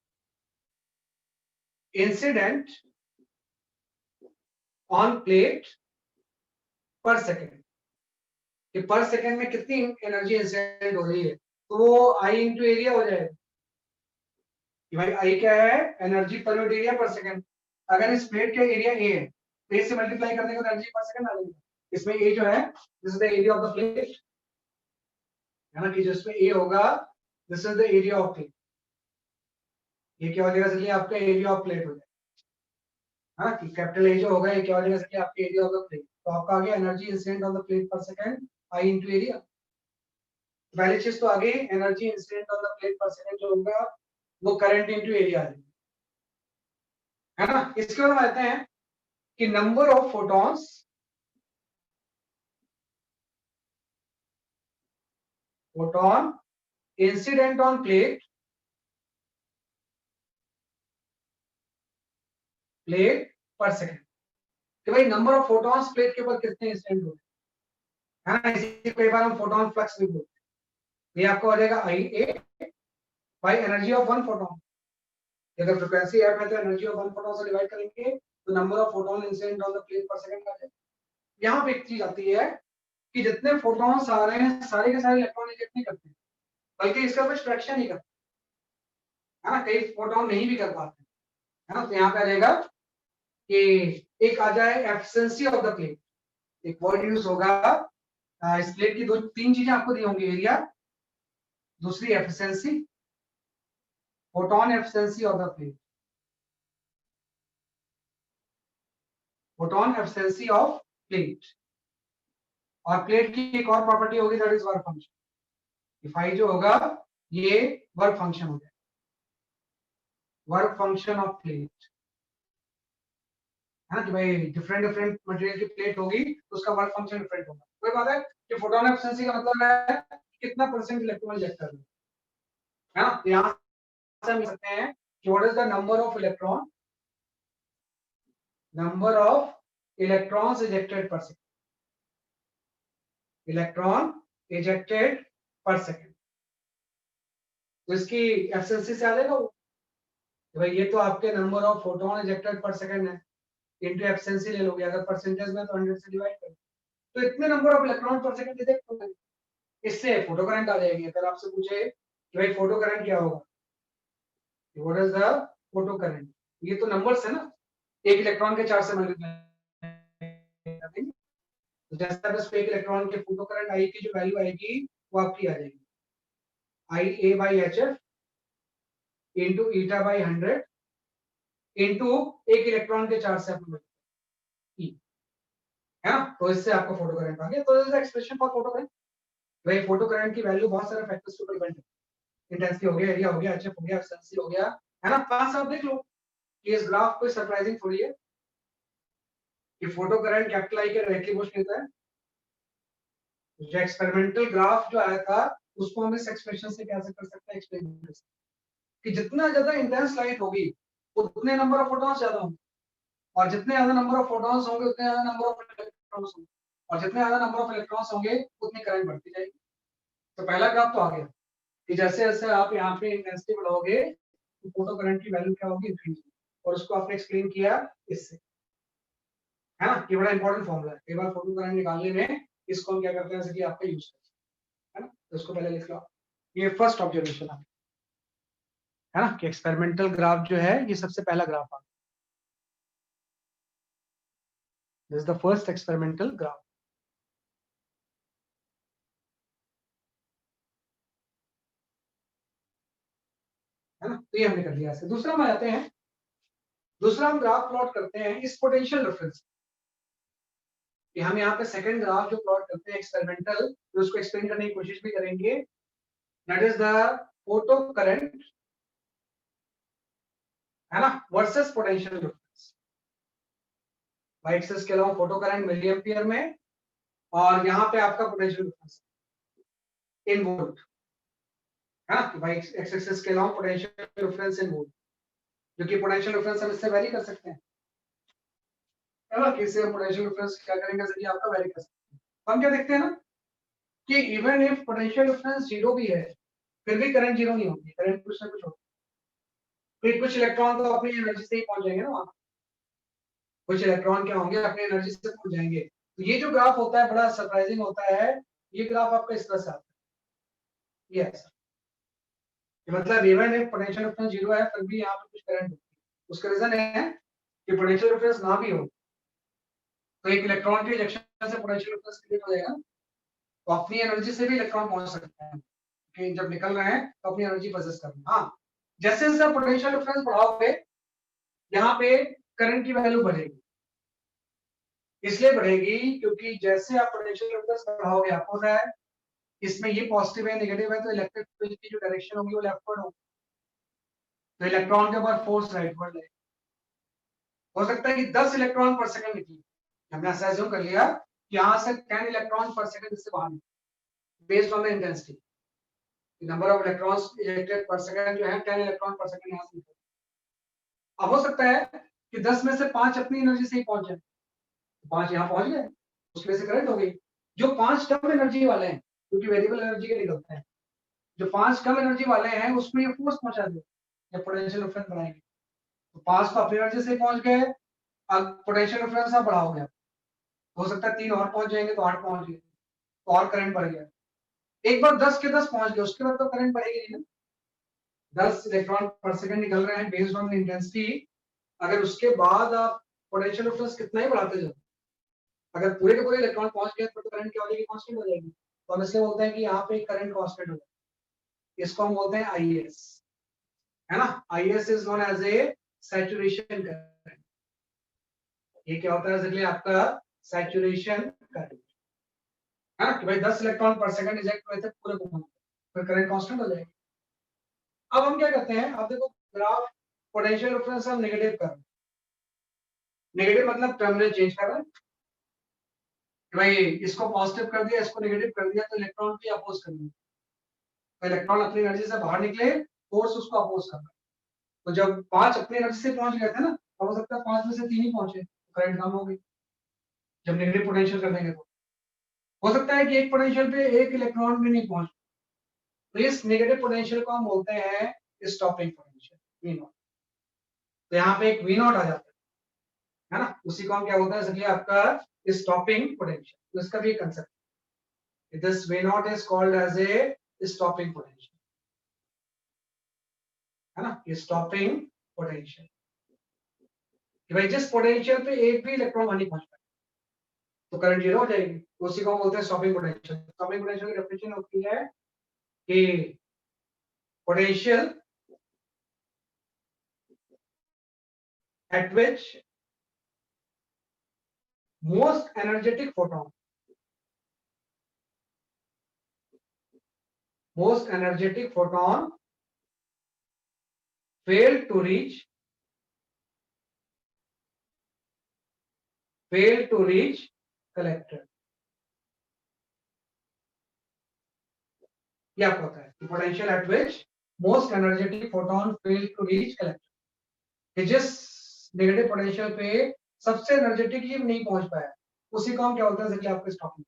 इंसिडेंट ऑन प्लेट पर सेकेंड, कि पर सेकेंड में कितनी एनर्जी इंसिडेंट हो रही है, तो वो आई इंटू एरिया हो जाएगा, कि भाई आई क्या है, एनर्जी पर यूनिट एरिया पर सेकेंड। अगर इस प्लेट का एरिया ए है तो ए से मल्टीप्लाई करने का एनर्जी पर सेकेंड आ जाएगा, इसमें ए जो है this is the area of the plate, है ना, कि जो इसमें ए होगा this is the area of plate, ये क्या हो जाएगा, इसलिए आपका एरिया ऑफ प्लेट हो जाएगा, हाँ, कि कैपिटल ए जो होगा ये क्या हो जाएगा, इसलिए आपके एरिया ऑफ द प्लेट, तो आपका आ गया energy incident on the plate पर सेकेंड आई इंटू एरिया। पहली चीज तो आ गई energy incident on the plate पर सेकेंड जो होगा वो करंट इंटू एरिया आ जाएगा, है ना। इसके बाद हम आते हैं कि number of photons photon incident on plate पर सेकेंड, कि भाई नंबर ऑफ फोटॉन्स प्लेट के ऊपर कितने इंसिडेंट हो रहे हैं, है ना, इसी कई बार हम फोटॉन फ्लक्स भी बोलते हैं। ये आपको आ जाएगा I A by energy of one photon, अगर फ्रीक्वेंसी एफ है तो एनर्जी ऑफ वन फोटॉन से डिवाइड करेंगे तो number of photon incident on the plate per second आ जाएगा। यहाँ पे एक चीज आती है कि जितने फोटॉन्स आ रहे हैं सारे के सारे इलेक्ट्रॉन इजेक्ट नहीं करते, बल्कि इसका कुछ फ्रैक्शन ही करते हैं, है ना, कई फोटॉन नहीं भी कर पाते, है ना। तो यहाँ पे आ जाएगा कि एक आ जाए एफिशिएंसी ऑफ द प्लेट, एक वर्ड यूज होगा। इस प्लेट की 3 चीजें आपको दी होंगी, एरिया, दूसरी efficiency, photon efficiency of the plate, photon efficiency of plate. और प्लेट की एक और प्रॉपर्टी होगी, that is work function. Phi जो होगा ये वर्क फंक्शन हो गया, वर्क फंक्शन ऑफ प्लेट, है ना। कि भाई डिफरेंट डिफरेंट मटेरियल की प्लेट होगी तो उसका वर्क फंक्शन डिफरेंट होगा। कोई बात है कि फोटोन एफिशिएंसी का मतलब है कितना परसेंट इलेक्ट्रॉन इजेक्ट कर रहे हैं, है ना। यहाँ से हम सकते हैं कि what is the number of electron, number of electrons ejected पर सेकंड, इलेक्ट्रॉन इजेक्टेड पर सेकंड। तो इसकी एफिशिएंसी से आ जाएगा वो, भाई ये तो आपके नंबर ऑफ फोटोन इजेक्टेड पर सेकंड है, इनटू एफिशिएंसी ले लोगे, अगर परसेंटेज में तो 100 से डिवाइड करो, तो इतने नंबर ऑफ इलेक्ट्रॉन पर सेकंड इजेक्ट होंगे, इससे फोटो करंट आ जाएगी। अगर आपसे पूछे कि भाई फोटो करंट क्या होगा, what is the photo current, ये तो नंबर्स है ना, एक इलेक्ट्रॉन के चार्ज से मल्टीप्लाई करेंगे, तो जैसे आप इसको एक इलेक्ट्रॉन के फोटो करंट आई की जो वैल्यू आएगी वो आपकी आ जाएगी, I A by H F into eta by 100 into एक इलेक्ट्रॉन के चार्ज से अपने ई, है ना। तो इससे आपको फोटो करंट आ गया। तो this is the expression for photo current. भाई फोटो करंट की वैल्यू बहुत सारे फैक्टर्स के ऊपर डिपेंड है, इंटेंसिटी हो गया, एरिया हो गया, एचएफ हो गया, एफिशिएंसी हो गया, है ना। पास आप देख लो कि इस ग्राफ कोई सरप्राइजिंग थोड़ी है कि फोटो करंट कैपिटल आई के डायरेक्टली प्रोपोर्शनल होता है। जो एक्सपेरिमेंटल ग्राफ जो आया था उसको हम इस एक्सप्रेशन से कैसे कर सकते हैं, एक्सप्लेन कर सकते हैं कि जितना ज्यादा इंटेंस लाइट होगी उतने नंबर ऑफ फोटॉन्स ज्यादा होंगे, और जितने ज्यादा नंबर ऑफ फोटॉन्स होंगे उतने ज्यादा नंबर ऑफ इलेक्ट्रॉन्स होंगे, और जितने ज्यादा नंबर ऑफ इलेक्ट्रॉन्स होंगे उतनी करंट बढ़ती जाएगी। तो पहला ग्राफ तो आ गया कि जैसे जैसे आप यहाँ पे इंटेंसिटी बढ़ाओगे तो फोटो करंट की वैल्यू क्या होगी, इंक्रीज, और उसको आपने एक्सप्लेन किया इससे, है ना। ये बड़ा इंपॉर्टेंट फॉर्मूला है, कई बार फोटो करंट निकालने में इसको हम क्या करते हैं, जैसे कि आपका यूज करते हैं, है ना। तो इसको पहले लिख लो, ये फर्स्ट ऑब्जर्वेशन है ना, कि एक्सपेरिमेंटल ग्राफ जो है ये सबसे पहला ग्राफ आ, this is the first experimental graph, है ना। तो ये हमने कर लिया ऐसे। दूसरा हम आते हैं, दूसरा हम ग्राफ प्लॉट करते हैं इस पोटेंशियल डिफरेंस, कि हम यहाँ पे सेकंड ग्राफ जो प्लॉट करते हैं एक्सपेरिमेंटल, तो उसको एक्सप्लेन करने की कोशिश भी करेंगे, that is the photo current, है ना, versus potential difference. Y axis के अलावा फोटो करंट मिली एम्पियर में, और यहाँ पे आपका पोटेंशियल डिफरेंस इन वोल्ट, है ना। वाई एक्सिस के अलावा पोटेंशियल डिफरेंस इन वोल्ट, जो कि पोटेंशियल डिफरेंस हम इससे वेरी कर सकते हैं, है ना। किसी हम पोटेंशियल डिफरेंस क्या करेंगे, जरिए आपका वेरी कर सकते हैं। हम क्या देखते हैं ना कि even if potential difference zero भी है फिर भी करंट जीरो नहीं होगी, करंट कुछ ना कुछ होगा, फिर कुछ इलेक्ट्रॉन तो अपनी एनर्जी से ही पहुंच जाएंगे ना वहां, कुछ इलेक्ट्रॉन क्या होंगे अपनी एनर्जी से पहुंच जाएंगे। तो ये जो ग्राफ होता है बड़ा सरप्राइजिंग होता है, ये ग्राफ आपका इस तरह से आता है, ये ऐसा, मतलब even if potential difference zero है फिर भी यहाँ पे कुछ करंट होती है। उसका रीजन है कि पोटेंशियल डिफरेंस ना भी हो तो एक इलेक्ट्रॉन के इजेक्शन से पोटेंशियल डिफरेंस क्रिएट हो जाएगा, तो अपनी एनर्जी से भी इलेक्ट्रॉन पहुंच सकते हैं कि जब निकल रहे हैं तो अपनी एनर्जी पोजेस कर रहे हैं। हाँ, जैसे जैसे पोटेंशियल डिफरेंस बढ़ाओगे यहाँ पे करंट की वैल्यू बढ़ेगी, इसलिए बढ़ेगी क्योंकि जैसे आप पोटेंशियल डिफरेंस बढ़ाओगे, आपको पता है इसमें ये पॉजिटिव है नेगेटिव है, तो इलेक्ट्रिक फील्ड की जो डायरेक्शन होगी वो लेफ्टवर्ड होगी, तो इलेक्ट्रॉन के ऊपर फोर्स राइटवर्ड है। हो सकता है कि 10 इलेक्ट्रॉन पर सेकंड निकले, हमने ऐसा एज्यूम कर लिया कि यहाँ से 10 इलेक्ट्रॉन पर सेकंड इससे बाहर निकले based on the intensity, number of electrons ejected पर सेकंड जो है 10 इलेक्ट्रॉन पर सेकंड यहाँ से निकले। अब हो सकता है कि 10 में से 5 अपनी एनर्जी से ही पहुंच जाए, 5 यहाँ पहुंच गए, उसकी वजह से करंट हो गई। जो 5 कम एनर्जी वाले हैं, क्योंकि वेरिएबल एनर्जी के निकलते हैं, जो 5 कम एनर्जी वाले हैं उसमें ये फोर्स पहुंचा दे जब पोटेंशियल डिफरेंस बढ़ाएंगे, तो 5 तो अपनी एनर्जी से पहुंच गए, अब पोटेंशियल डिफरेंस आप बढ़ाओगे, हो सकता है 3 और पहुंच जाएंगे तो 8 पहुंच गए, तो और करंट बढ़ गया। एक बार 10 के 10 पहुंच गए उसके बाद तो करंट बढ़ेगी नहीं ना, 10 इलेक्ट्रॉन पर सेकंड निकल रहे हैं बेस्ड ऑन इंटेंसिटी, अगर उसके बाद आप पोटेंशियल डिफरेंस कितना ही बढ़ाते जाओ, अगर पूरे के पूरे इलेक्ट्रॉन पहुंच गए तो करंट क्या हो जाएगी, कांस्टेंट हो जाएगी। तो हम इसलिए बोलते हैं कि यहाँ पे करंट कांस्टेंट हो जाएगा। इसको हम बोलते हैं आईएस, है ना। IS is known as a saturation current. ये क्या होता है इसलिए आपका सैचुरेशन करंट, है ना, कि भाई 10 इलेक्ट्रॉन पर सेकंड इजेक्ट हुए थे पूरे को, फिर करंट कांस्टेंट हो जाएगी। अब हम क्या करते हैं, आप देखो ग्राफ पोटेंशियल डिफरेंस हम नेगेटिव कर रहे हैं। नेगेटिव मतलब टर्मिनल चेंज कर रहे हैं, भाई इसको पॉजिटिव कर दिया, इसको नेगेटिव कर दिया, तो इलेक्ट्रॉन भी अपोज कर दिया, तो इलेक्ट्रॉन अपनी एनर्जी से बाहर निकले, फोर्स उसको अपोज कर रहा है। तो जब 5 अपनी एनर्जी से पहुंच गए थे ना, तो हो सकता है 5 में से 3 ही पहुंचे, तो करंट कम हो गई जब नेगेटिव पोटेंशियल कर देंगे। तो हो सकता है कि एक पोटेंशियल पे एक इलेक्ट्रॉन भी नहीं पहुंच, तो इस नेगेटिव पोटेंशियल को हम बोलते हैं स्टॉपिंग पोटेंशियल, वी नॉट। तो यहाँ पे एक वी नॉट आ जाता है ना, उसी को हम क्या बोलते हैं इसलिए आपका स्टॉपिंग पोटेंशियल। तो इसका भी concept, this V not is called as a stopping potential, है ना, स्टॉपिंग पोटेंशियल। कि भाई जिस पोटेंशियल पे एक भी इलेक्ट्रॉन वहां नहीं पहुंच पाए तो करंट जीरो हो जाएगी, उसी को हम बोलते हैं स्टॉपिंग पोटेंशियल। स्टॉपिंग पोटेंशियल की डेफिनेशन होती है कि potential at which most energetic photon failed to reach collector। ये आपको पता है कि potential at which most energetic photon fail to reach collector, कि जिस नेगेटिव पोटेंशियल पे सबसे एनर्जेटिक ही नहीं पहुंच पाया, उसी को हम क्या बोलते हैं इसलिए आपको स्टॉपिंग।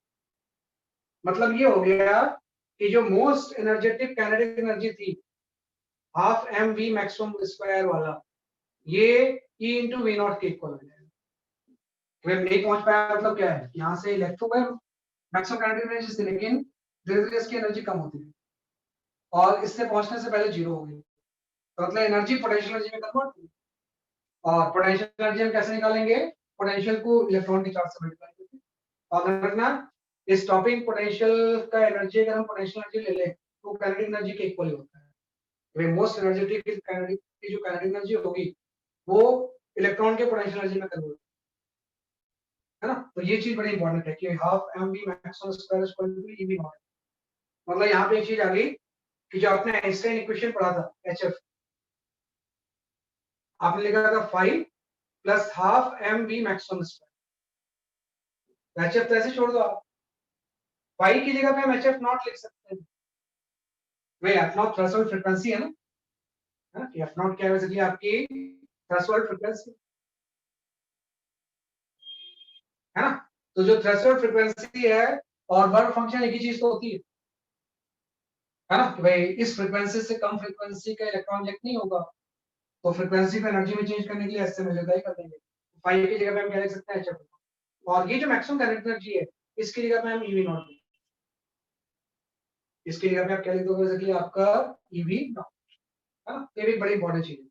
मतलब ये हो गया कि जो मोस्ट एनर्जेटिक काइनेटिक एनर्जी थी half m v maximum square वाला, ये E इंटू वी नॉट के इक्वल हो जाएगा। वेव नहीं पहुंच पाया मतलब क्या है, यहाँ से इलेक्ट्रॉन मैक्सिमम काइनेटिक एनर्जी थी, लेकिन धीरे धीरे इसकी एनर्जी कम होती है और इससे पहुंचने से पहले जीरो हो गई, तो मतलब एनर्जी पोटेंशियल एनर्जी में कन्वर्ट हुई। और पोटेंशियल एनर्जी हम कैसे निकालेंगे, पोटेंशियल को इलेक्ट्रॉन के चार्ज से मल्टीप्लाई करके। और रखना स्टॉपिंग पोटेंशियल का एनर्जी अगर हम पोटेंशियल एनर्जी ले लें तो काइनेटिक एनर्जी के इक्वल होता है। मोस्ट एनर्जेटिक काइनेटिक की जो काइनेटिक एनर्जी होगी वो इलेक्ट्रॉन के पोटेंशियल एनर्जी में कन्वर्ट, है ना। तो ये चीज बड़ी इंपॉर्टेंट है कि half m v maximum square is equal to E V not. मतलब यहाँ पे एक चीज आ गई कि जो आपने आइंस्टाइन इक्वेशन पढ़ा था एचएफ, आपने लिखा था 5 plus half m v maximum square, hf तो ऐसे छोड़ दो आप, 5 की जगह पे हम एचएफ नॉट लिख सकते हैं। वही एफ नॉट थ्रेशोल्ड फ्रीक्वेंसी है ना, है ना, एफ नॉट क्या है बेसिकली आपकी थ्रेशोल्ड फ्रीक्वेंसी, है ना। तो जो थ्रेशोल्ड फ्रीक्वेंसी है और वर्क फंक्शन एक ही चीज तो होती है ना, कि भाई इस फ्रीक्वेंसी से कम फ्रीक्वेंसी का इलेक्ट्रॉन इजेक्ट नहीं होगा, तो फ्रीक्वेंसी को एनर्जी में चेंज करने के लिए ऐसे मिलेगा कर देंगे। 5 की जगह पे हम क्या लिख सकते हैं एचएफ, और ये जो मैक्सिमम काइनेटिक एनर्जी है इसकी जगह पे हम ईवी नॉट, इसकी जगह पे आप क्या लिख दोगे बेसिकली आपका ईवी नॉट, है ना। ये भी बड़ी इंपॉर्टेंट चीज है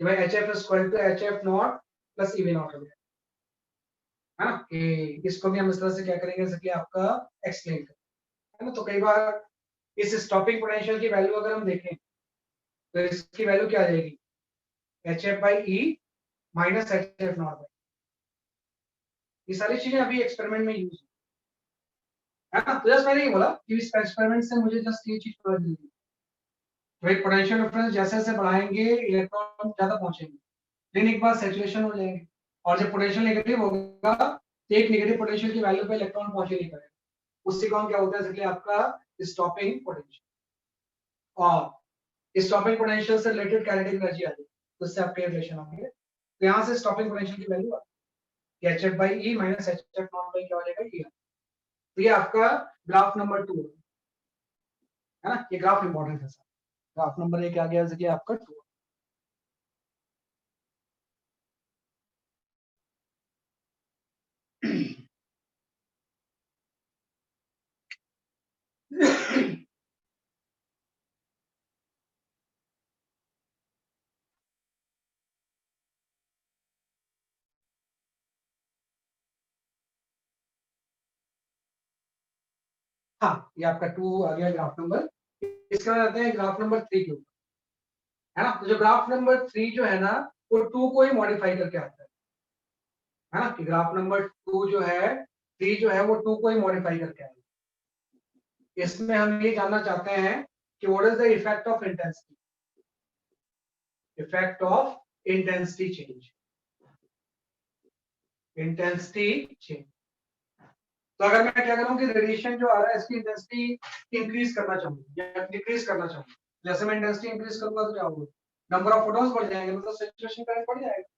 कि भाई hf is equal to hf not plus EV not हो गया, है ना। कि इसको भी हम इस तरह से क्या करेंगे जैसे कि आपका एक्सप्लेन करें, है ना। तो कई बार इस स्टॉपिंग पोटेंशियल की वैल्यू अगर हम देखें तो इसकी वैल्यू क्या आ जाएगी, H F by E minus H F not by, ये सारी चीजें अभी एक्सपेरिमेंट में यूज है ना। तो जस्ट मैंने ये बोला कि इस एक्सपेरिमेंट से मुझे जस्ट ये चीज पता चली, तो पोटेंशियल डिफरेंस जैसे जैसे बढ़ाएंगे इलेक्ट्रॉन ज्यादा पहुंचेंगे, लेकिन एक बार सैचुरेशन हो जाएंगे, और जब पोटेंशियल नेगेटिव होगा तो एक नेगेटिव पोटेंशियल की वैल्यू पे इलेक्ट्रॉन पहुंच ही नहीं पाएगा, उससे कौन क्या होता है इसलिए आपका स्टॉपिंग पोटेंशियल। और स्टॉपिंग पोटेंशियल से रिलेटेड काइनेटिक एनर्जी आ जाएगी, तो उससे आपके रिलेशन होंगे। तो यहाँ से स्टॉपिंग पोटेंशियल की value H F by E minus H F not by क्या हो जाएगा ई। तो ये आपका ग्राफ नंबर 2 है ना, ये ग्राफ इंपॉर्टेंट है सर। ग्राफ नंबर 1 आ गया जैसे कि आपका 2। हाँ, ये आपका 2 आ गया ग्राफ नंबर। इसके बाद आते हैं ग्राफ नंबर 3 के ऊपर, है ना। तो जो ग्राफ नंबर 3 जो है ना, वो 2 को ही मॉडिफाई करके आता है ना, कि ग्राफ नंबर 2 जो है, 3 जो है वो 2 को ही मॉडिफाई करके आएगा। इसमें हम ये जानना चाहते हैं कि what is the effect of intensity, effect of intensity change, intensity change. तो अगर मैं क्या करूं कि रेडिएशन जो आ रहा है इसकी इंटेंसिटी इंक्रीज करना चाहूँ या डिक्रीज करना चाहूँ, जैसे मैं इंटेंसिटी इंक्रीज करूंगा तो क्या होगा, नंबर ऑफ फोटॉन्स बढ़ जाएंगे, मतलब सैचुरेशन करंट बढ़ जाएगा।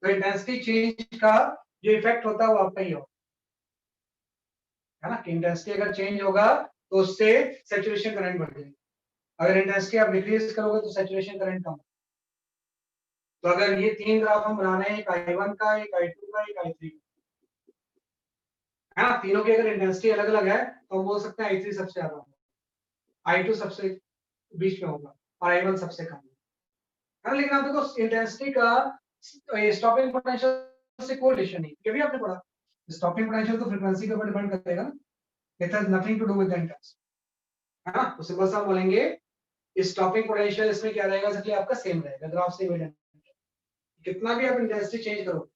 तो इंटेंसिटी चेंज का जो इफेक्ट होता है वो आपका ही होगा, है ना, कि इंटेंसिटी अगर चेंज होगा तो उससे सैचुरेशन करंट बढ़ जाएगी। अगर इंटेंसिटी आप डिक्रीज करोगे तो सैचुरेशन करंट कम। तो अगर ये 3 ग्राफ हम बना रहे हैं, एक I1 का, एक I2 का, एक I3 का, है ना, तीनों की अगर इंटेंसिटी अलग अलग है तो हम बोल सकते हैं I3 सबसे ज्यादा होगा, I2 सबसे बीच में होगा और I1 सबसे कम है ना। लेकिन आप देखो इंटेंसिटी का स्टॉपिंग पोटेंशियल से कोई रिलेशन नहीं, ये भी आपने पढ़ा। स्टॉपिंग पोटेंशियल तो फ्रीक्वेंसी के ऊपर डिपेंड करेगा ना, it has nothing to do with the intensity, है ना। तो सिंपल सा बोलेंगे स्टॉपिंग पोटेंशियल इसमें क्या रहेगा, एक्चुअली आपका सेम रहेगा, ग्राफ सेम रहेगा। कितना भी आप इंटेंसिटी चेंज करो,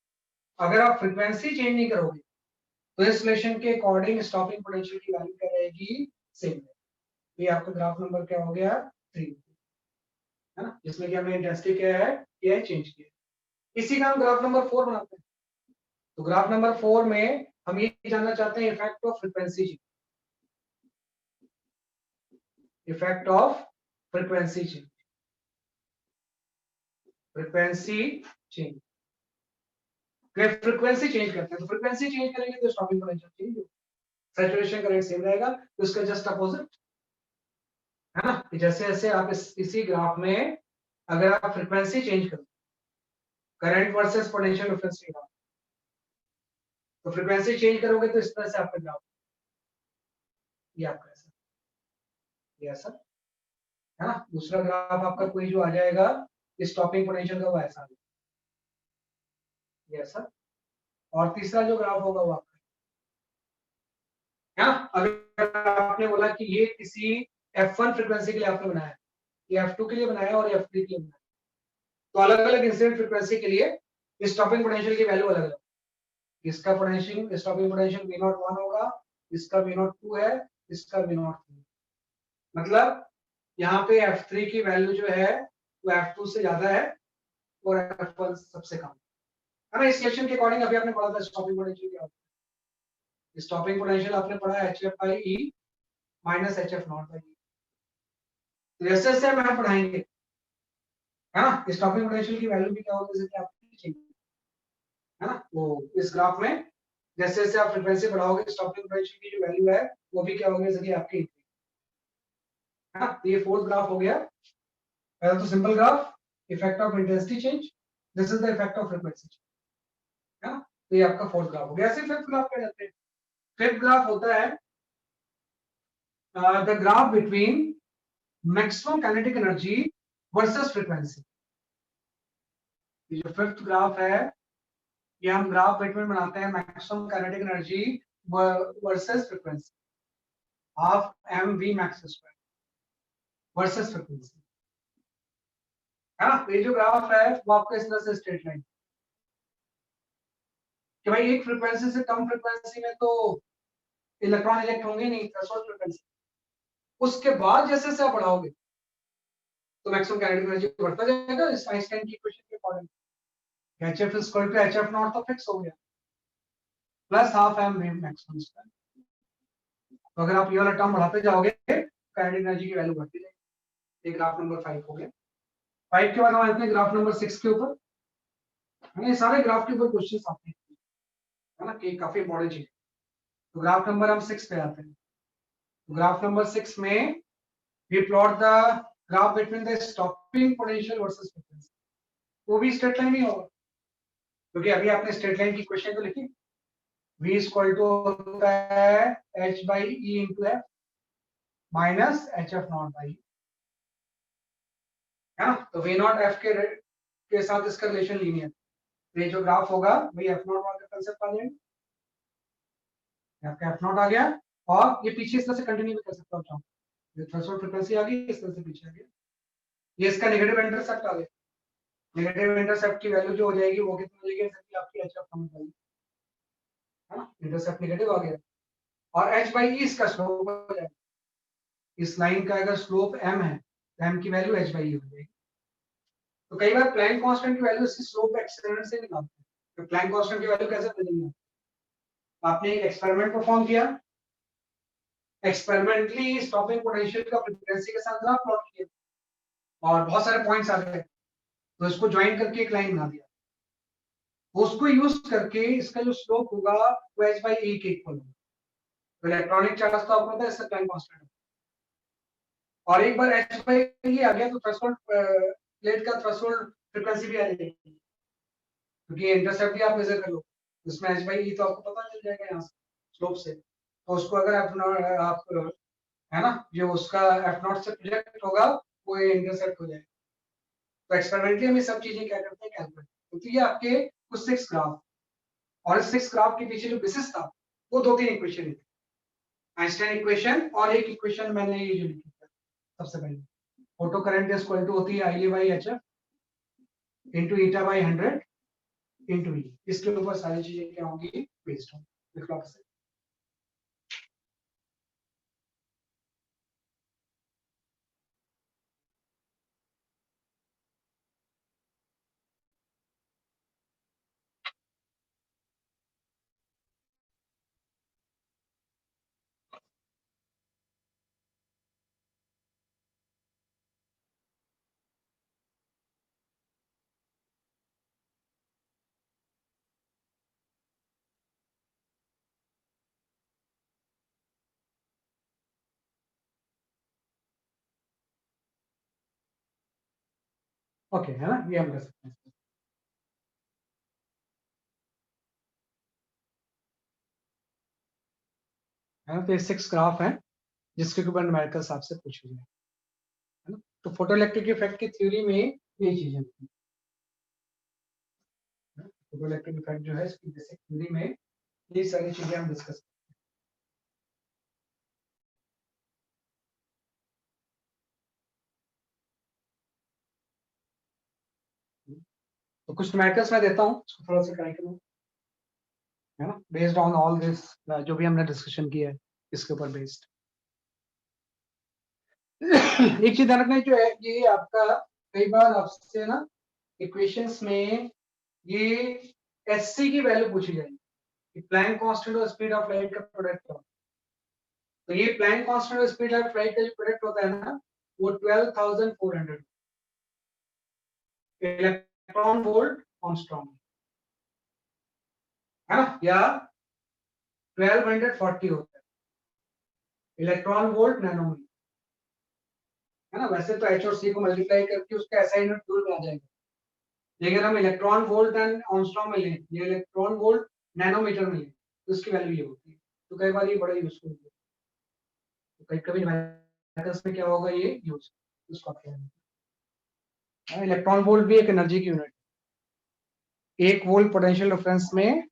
अगर आप फ्रीक्वेंसी चेंज नहीं करोगे तो इस रिलेशन के अकॉर्डिंग स्टॉपिंग पोटेंशियल की वैल्यू क्या रहेगी, सेम। ये आपका ग्राफ नंबर क्या हो गया, 3, है ना, जिसमें कि हमने इंटेंसिटी क्या है चेंज किया। इसी का हम ग्राफ नंबर 4 बनाते हैं। तो ग्राफ नंबर 4 में हम ये जानना चाहते हैं effect of frequency change, effect of frequency change, frequency change. Frequency change करते हैं तो फ्रीक्वेंसी चेंज करेंगे तो स्टॉपिंग पोटेंशियल चेंज होगा, सैचुरेशन करंट सेम रहेगा, तो इसका जस्ट अपोजिट, है ना। कि जैसे जैसे आप इसी ग्राफ में अगर आप फ्रीक्वेंसी चेंज करो, current versus potential difference graph, तो फ्रीक्वेंसी चेंज करोगे तो इस तरह से आपका ग्राफ, ये आपका ऐसा, ये ऐसा, है ना। दूसरा ग्राफ आपका कोई जो आ जाएगा स्टॉपिंग पोटेंशियल का वो ऐसा, ये ऐसा। और तीसरा जो ग्राफ होगा वो आपका, है ना। अगर आपने बोला कि ये किसी F1 फ्रीक्वेंसी के लिए आपने बनाया, ये F2 के लिए बनाया और F3 के लिए बनाया, तो अलग अलग इंसिडेंट फ्रीक्वेंसी के लिए स्टॉपिंग पोटेंशियल की वैल्यू अलग अलग, इसका पोटेंशियल स्टॉपिंग पोटेंशियल V01 होगा, इसका V02 है, इसका V03, मतलब यहाँ पे F3 की वैल्यू जो है वो F2 से ज्यादा है और F1 सबसे कम, है ना। इस रिलेशन के अकॉर्डिंग अभी आपने पढ़ा था स्टॉपिंग पोटेंशियल क्या होता है, स्टॉपिंग पोटेंशियल आपने पढ़ा HF by E minus HF not by E। तो जैसे जैसे हम पढ़ाएंगे, है ना, स्टॉपिंग पोटेंशियल की वैल्यू भी क्या होगी, जैसे कि आपको चाहिए, है ना। वो इस ग्राफ में जैसे जैसे आप फ्रीक्वेंसी बढ़ाओगे स्टॉपिंग पोटेंशियल की जो वैल्यू है वो भी क्या होगी, जैसे कि आपकी, है ना। तो ये फोर्थ ग्राफ हो गया। पहला तो simple graph, effect of intensity change, this is the effect of frequency change, है ना। तो ये आपका फोर्थ ग्राफ हो गया। ऐसे फिफ्थ ग्राफ क्या कहते हैं, फिफ्थ ग्राफ होता है the graph between maximum kinetic energy versus frequency. ये जो फिफ्थ ग्राफ है ये हम ग्राफ बिटवीन बनाते हैं maximum kinetic energy versus frequency, half mv max square versus frequency, है ना। तो ये जो ग्राफ है वो आपका इस तरह से स्ट्रेट लाइन, कि भाई एक फ्रीक्वेंसी से कम फ्रीक्वेंसी में तो इलेक्ट्रॉन इजेक्ट होंगे नहीं, थ्रेशोल्ड फ्रीक्वेंसी, उसके बाद जैसे जैसे आप बढ़ाओगे तो मैक्सिमम काइनेटिक एनर्जी बढ़ता जाएगा इस आइंस्टाइन की इक्वेशन के according. hf is equal to hf not तो फिक्स हो गया, plus half m v maximum square. तो अगर आप ये वाला टर्म बढ़ाते जाओगे काइनेटिक एनर्जी की वैल्यू बढ़ती जाएगी। ये ग्राफ नंबर 5 हो गया। 5 के बाद हम आते हैं ग्राफ नंबर 6 के ऊपर, है ना। ये सारे ग्राफ के ऊपर क्वेश्चंस आते हैं, है ना, कि काफी इंपॉर्टेंट चीज। तो ग्राफ नंबर हम 6 पे आते हैं। तो ग्राफ नंबर 6 में we plot the graph between the stopping potential versus frequency, वो भी स्ट्रेट लाइन ही होगा, क्योंकि अभी आपने स्ट्रेट लाइन की इक्वेशन तो लिखी, v इक्वल टू होता है h by e into f minus hf not by e, है ना। तो v नॉट f के साथ इसका रिलेशन लीनियर, तो ये जो ग्राफ होगा वही f नॉट का कंसेप्ट आ जाएगा, आपका f नॉट आ गया और ये पीछे इस तरह से कंटिन्यू भी कर सकता हूँ, चाहूँ ये थ्रेशोल्ड फ्रीक्वेंसी आ गई, इस तरह से पीछे आ गया, ये इसका नेगेटिव इंटरसेप्ट आ गया, नेगेटिव इंटरसेप्ट की वैल्यू जो हो जाएगी वो कितनी हो जाएगी, आपकी एच ऑफ कम वैल्यू है ना, इंटरसेप्ट नेगेटिव आ गया, और एच बाई ई इसका स्लोप हो जाएगा, इस लाइन का अगर स्लोप m है तो m की वैल्यू h बाई ई हो जाएगी। तो कई बार प्लैंक कांस्टेंट की वैल्यू इसकी स्लोप एक्सपेरिमेंट से निकालते हैं, तो प्लैंक कांस्टेंट की वैल्यू कैसे मिलेगी, आपने एक एक्सपेरिमेंट परफॉर्म किया, एक्सपेरिमेंटली स्टॉपिंग पोटेंशियल का फ्रीक्वेंसी के साथ ग्राफ प्लॉट किया और बहुत सारे पॉइंट्स आ गए, तो इसको ज्वाइन करके एक लाइन बना दिया, उसको यूज करके इसका जो स्लोप होगा वो h बाई ई के इक्वल होगा, तो इलेक्ट्रॉनिक चार्ज तो आपको पता है इससे प्लैंक कांस्टेंट है, और एक बार h बाई ई आ गया तो थ्रेशोल्ड प्लेट का थ्रेशोल्ड फ्रीक्वेंसी भी आ जाएगी, क्योंकि इंटरसेप्ट भी आप मेजर कर लो, इसमें h बाई ई तो आपको पता चल जाएगा यहाँ से स्लोप से, तो उसको अगर आप है ना, जो उसका एफ नॉट से प्रोजेक्ट होगा वो इंटरसेप्ट हो जाएगा, तो एक्सपेरिमेंटली हम ये सब चीजें क्या करते हैं, कैलकुलेट, तो ये आपके कुछ 6 ग्राफ, और इस 6 ग्राफ के पीछे जो बेसिस था वो 2-3 इक्वेशन थे, आइंस्टाइन इक्वेशन और एक इक्वेशन मैंने ये जो लिखी है सबसे पहले, photo current is equal to होती है I by H F into eta by 100 into E, इसके ऊपर सारी चीजें क्या होंगी बेस्ड होंगी, लिख लो आपसे। ओके है ना, ये हम कर सकते हैं, है ना, तो ये 6 ग्राफ है जिसके ऊपर न्यूमेरिकल हिसाब से पूछे जाए, है ना, तो फोटो इलेक्ट्रिक इफेक्ट की थ्योरी में ये चीजें होती हैं, फोटो इलेक्ट्रिक इफेक्ट जो है इसकी बेसिक थ्योरी में ये सारी चीजें हम डिस्कस, तो कुछ न्यूमेरिकल्स मैं देता हूँ, इसको थोड़ा सा ट्राई करो, है ना, बेस्ड ऑन ऑल दिस जो भी हमने डिस्कशन किया है इसके ऊपर बेस्ड। एक चीज ध्यान रखना जो है, ये आपका कई बार आपसे ना इक्वेशंस में ये एससी की वैल्यू पूछी जाएगी कि प्लैंक कांस्टेंट और स्पीड ऑफ लाइट का प्रोडक्ट क्या होता है, तो ये प्लैंक कांस्टेंट और स्पीड ऑफ लाइट का जो प्रोडक्ट होता है ना वो 12,400 इलेक्ट्रॉन वोल्ट ऑंगस्ट्रॉम है ना, या 1240 होता है इलेक्ट्रॉन वोल्ट नैनोमीटर, है ना, वैसे तो एच और सी को मल्टीप्लाई करके उसका एसआई यूनिट जूल में आ जाएगा, लेकिन हम इलेक्ट्रॉन वोल्ट एंड ऑंगस्ट्रॉम में लें, ये इलेक्ट्रॉन वोल्ट नैनोमीटर में लें तो उसकी वैल्यू ये होती है, तो कई बार ये बड़ा यूजफुल है, तो कभी कभी न्यूमेरिकल्स में क्या होगा ये यूज, उसको क्या है, इलेक्ट्रॉन वोल्ट भी एक एनर्जी की यूनिट, 1 वोल्ट पोटेंशियल डिफरेंस में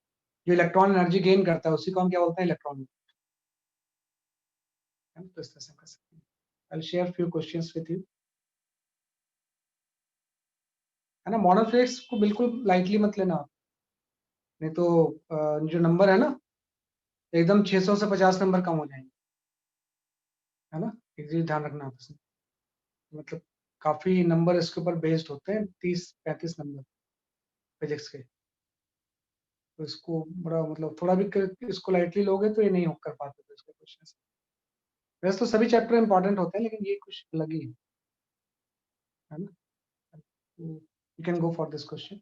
जो इलेक्ट्रॉन एनर्जी गेन करता है उसी को हम क्या बोलते हैं, इलेक्ट्रॉन वोल्ट, तो इस तरह से कर सकते हैं। I will share few questions with you, है ना, मॉडर्न फिजिक्स को बिल्कुल लाइटली मत लेना, नहीं तो जो नंबर है ना एकदम 600 से 50 नंबर कम हो जाएंगे, है ना, एक चीज ध्यान रखना आपसे, मतलब काफी नंबर इसके ऊपर बेस्ड होते हैं, 30-35 नंबर फिजिक्स के, तो इसको बड़ा मतलब थोड़ा भी इसको लाइटली लोगे तो ये नहीं हो कर पाते तो इसके क्वेश्चन, वैसे तो सभी चैप्टर इंपॉर्टेंट होते हैं लेकिन ये कुछ अलग ही है ना, you can go for this question.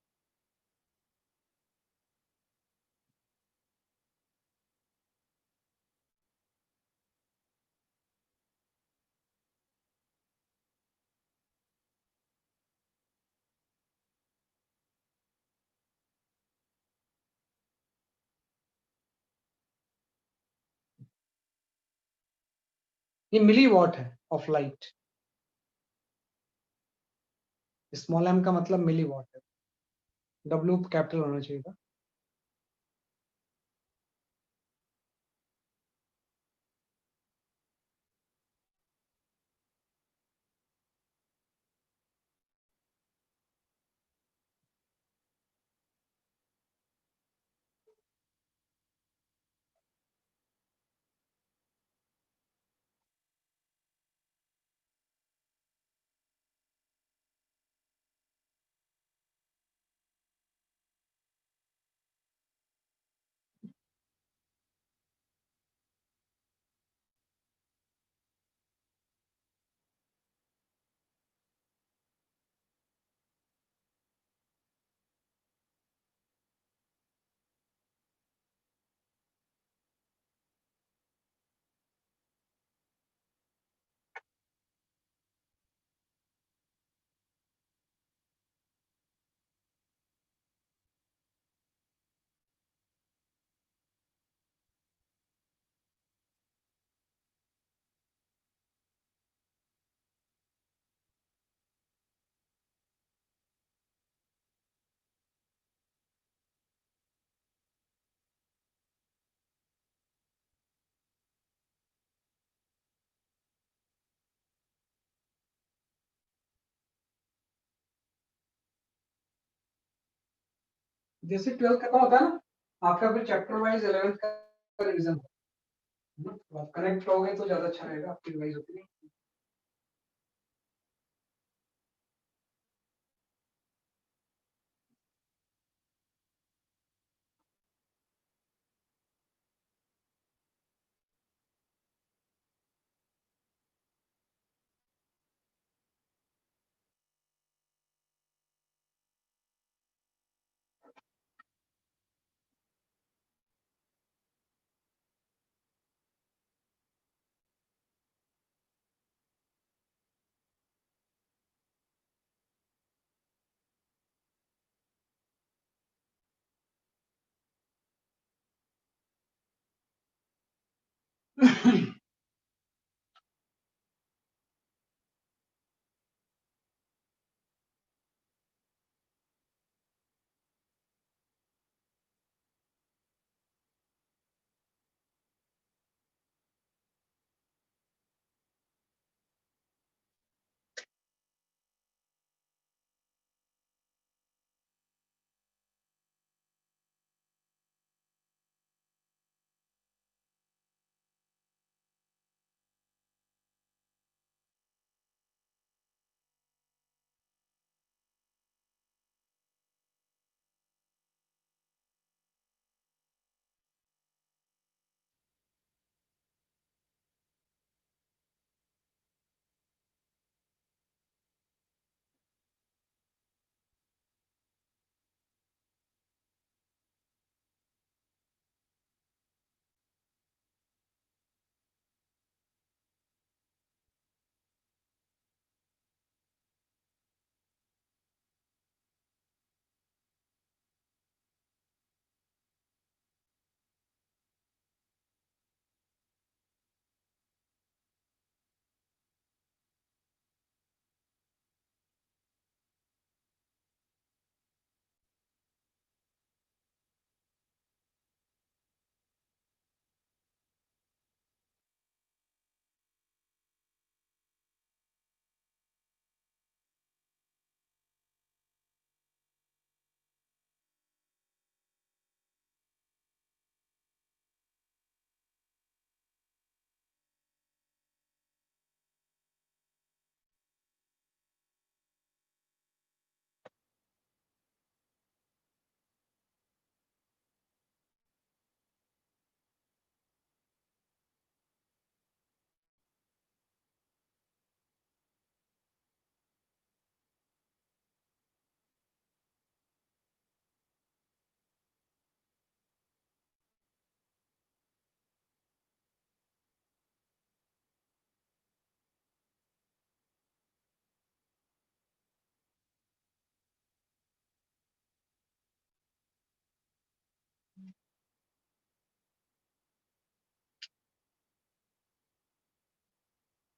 ये मिली वॉट है ऑफ लाइट, स्मॉल m का मतलब मिली वॉट है, W कैपिटल होना चाहिए था, जैसे 12th खत्म होता है ना, आपका फिर चैप्टर वाइज 11th का रिवीजन है ना, तो आप कनेक्ट रहोगे तो ज्यादा अच्छा रहेगा, आपकी रिवाइज होती नहीं।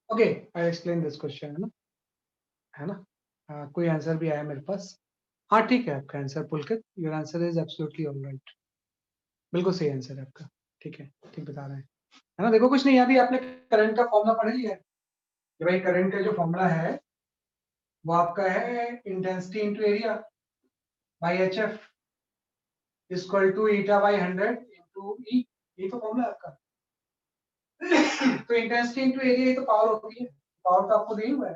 Okay, I explain this question, है ना, कोई आंसर भी आया मेरे पास? हाँ ठीक है, आपका answer Pulkit, your answer is absolutely all right, बिल्कुल सही आंसर है आपका। ठीक है, ठीक बता रहे हैं, है ना। देखो कुछ नहीं, अभी आपने करंट का फॉर्मूला पढ़ लिया है कि भाई करंट का जो फॉर्मूला है वो आपका है intensity into area by H F equal to eta by 100 into E, ये तो फॉर्मूला है आपका। तो इंटेंसिटी इनटू एरिया, ये तो पावर होती है, पावर तो आपको दी हुआ है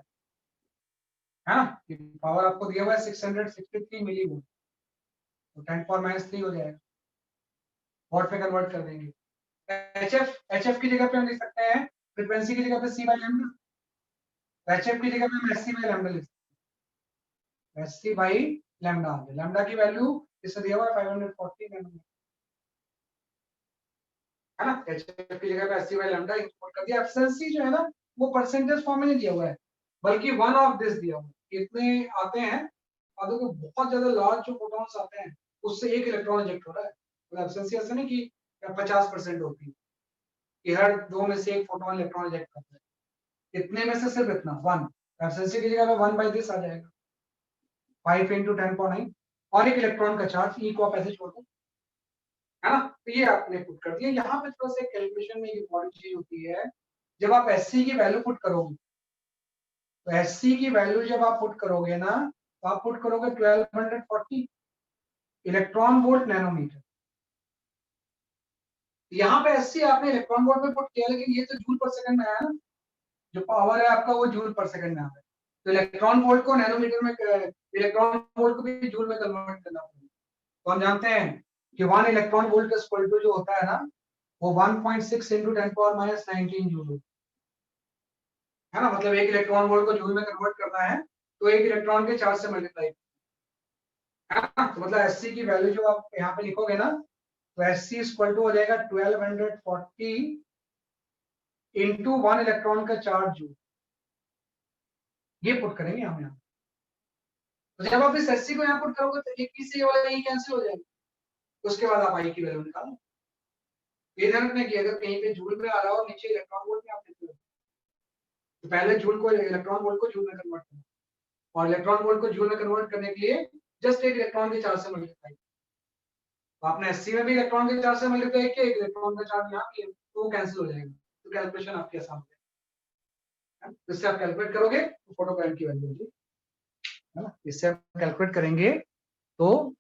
ना, पावर आपको दिया हुआ है 663 मिली वोल्ट, तो 10 पावर -3 हो जाएगा, वॉट में कन्वर्ट कर देंगे। एच एफ की जगह पे हम लिख सकते हैं फ्रीक्वेंसी की जगह पे सी बाई लैम्डा, एच एफ की जगह पे हम एस सी बाई लैम्डा लिख सकते हैं, S C by lambda, lambda की वैल्यू इससे दिया हुआ है 540 नैनोमीटर, है ना। एच एफ की जगह पे S C by lambda import कर दिया। एफिशिएंसी जो है ना वो परसेंटेज फॉर्म में नहीं दिया हुआ है, बल्कि वन ऑफ दिस दिया हुआ है, इतने आते हैं, और देखो बहुत ज्यादा लार्ज जो फोटॉन्स आते हैं उससे एक इलेक्ट्रॉन इजेक्ट हो रहा है, मतलब एफिशिएंसी ऐसा नहीं कि 50% होती है कि हर दो में से एक फोटोन इलेक्ट्रॉन इजेक्ट करता है, इतने में से सिर्फ इतना वन, एफिशिएंसी की जगह पे 1/दिस आ जाएगा, 5 × 10⁹, और एक इलेक्ट्रॉन का चार्ज ई को आप ऐसे छोड़ दो, है ना। तो ये आपने पुट कर दिया। यहाँ पे थोड़ा सा कैलकुलेशन में एक इंपॉर्टेंट चीज होती है, जब आप एससी की वैल्यू पुट करोगे, तो एससी की वैल्यू जब आप पुट करोगे ना, तो आप पुट करोगे 1240, इलेक्ट्रॉन वोल्ट नैनोमीटर। यहाँ पे एससी आपने इलेक्ट्रॉन वोल्ट में पुट किया, लेकिन ये तो जूल पर सेकंड में आया ना, जो पावर है आपका वो जूल पर सेकंड में आ रहा है। तो इलेक्ट्रॉन वोल्ट को नैनोमीटर में, इलेक्ट्रॉन वोल्ट को भी जूल में कन्वर्ट करना पड़ेगा। तो हम जानते हैं कि 1 इलेक्ट्रॉन वोल्ट इक्वल टू जो होता है ना, वो 1.6 इंटू 10⁻19 जूल है ना। मतलब 1 इलेक्ट्रॉन वोल्ट को जूल में कन्वर्ट करना है तो 1 इलेक्ट्रॉन के चार्ज से मल्टीप्लाई है ना। तो मतलब एससी की वैल्यू जो आप यहाँ पे लिखोगे ना, तो एससी इक्वल टू हो जाएगा 1240 इंटू 1 इलेक्ट्रॉन का चार्ज जूल, ये पुट करेंगे हम यहाँ। तो जब आप इस एससी को यहाँ पुट करोगे तो एक से ये वाला ये कैंसिल हो जाएगा, उसके बाद आप आई की वैल्यू निकालो। ये ध्यान रखना कि अगर कहीं पे जूल में आ रहा हो नीचे इलेक्ट्रॉन वोल्ट में आप लिख लो, तो पहले जूल को इलेक्ट्रॉन वोल्ट को जूल में कन्वर्ट करना, और इलेक्ट्रॉन वोल्ट को जूल में कन्वर्ट करने के लिए जस्ट एक इलेक्ट्रॉन के चार्ज से मल्टीप्लाई। तो आपने एससी में भी इलेक्ट्रॉन के चार्ज से मल्टीप्लाई किया, एक इलेक्ट्रॉन का चार्ज यहाँ किया, तो वो कैंसिल हो जाएगा। तो कैलकुलेशन आपके आसान हो जाएगा। इससे आप कैलकुलेट करोगे तो फोटो करंट की वैल्यू होगी, है ना। इससे आप कैलकुलेट करेंगे तो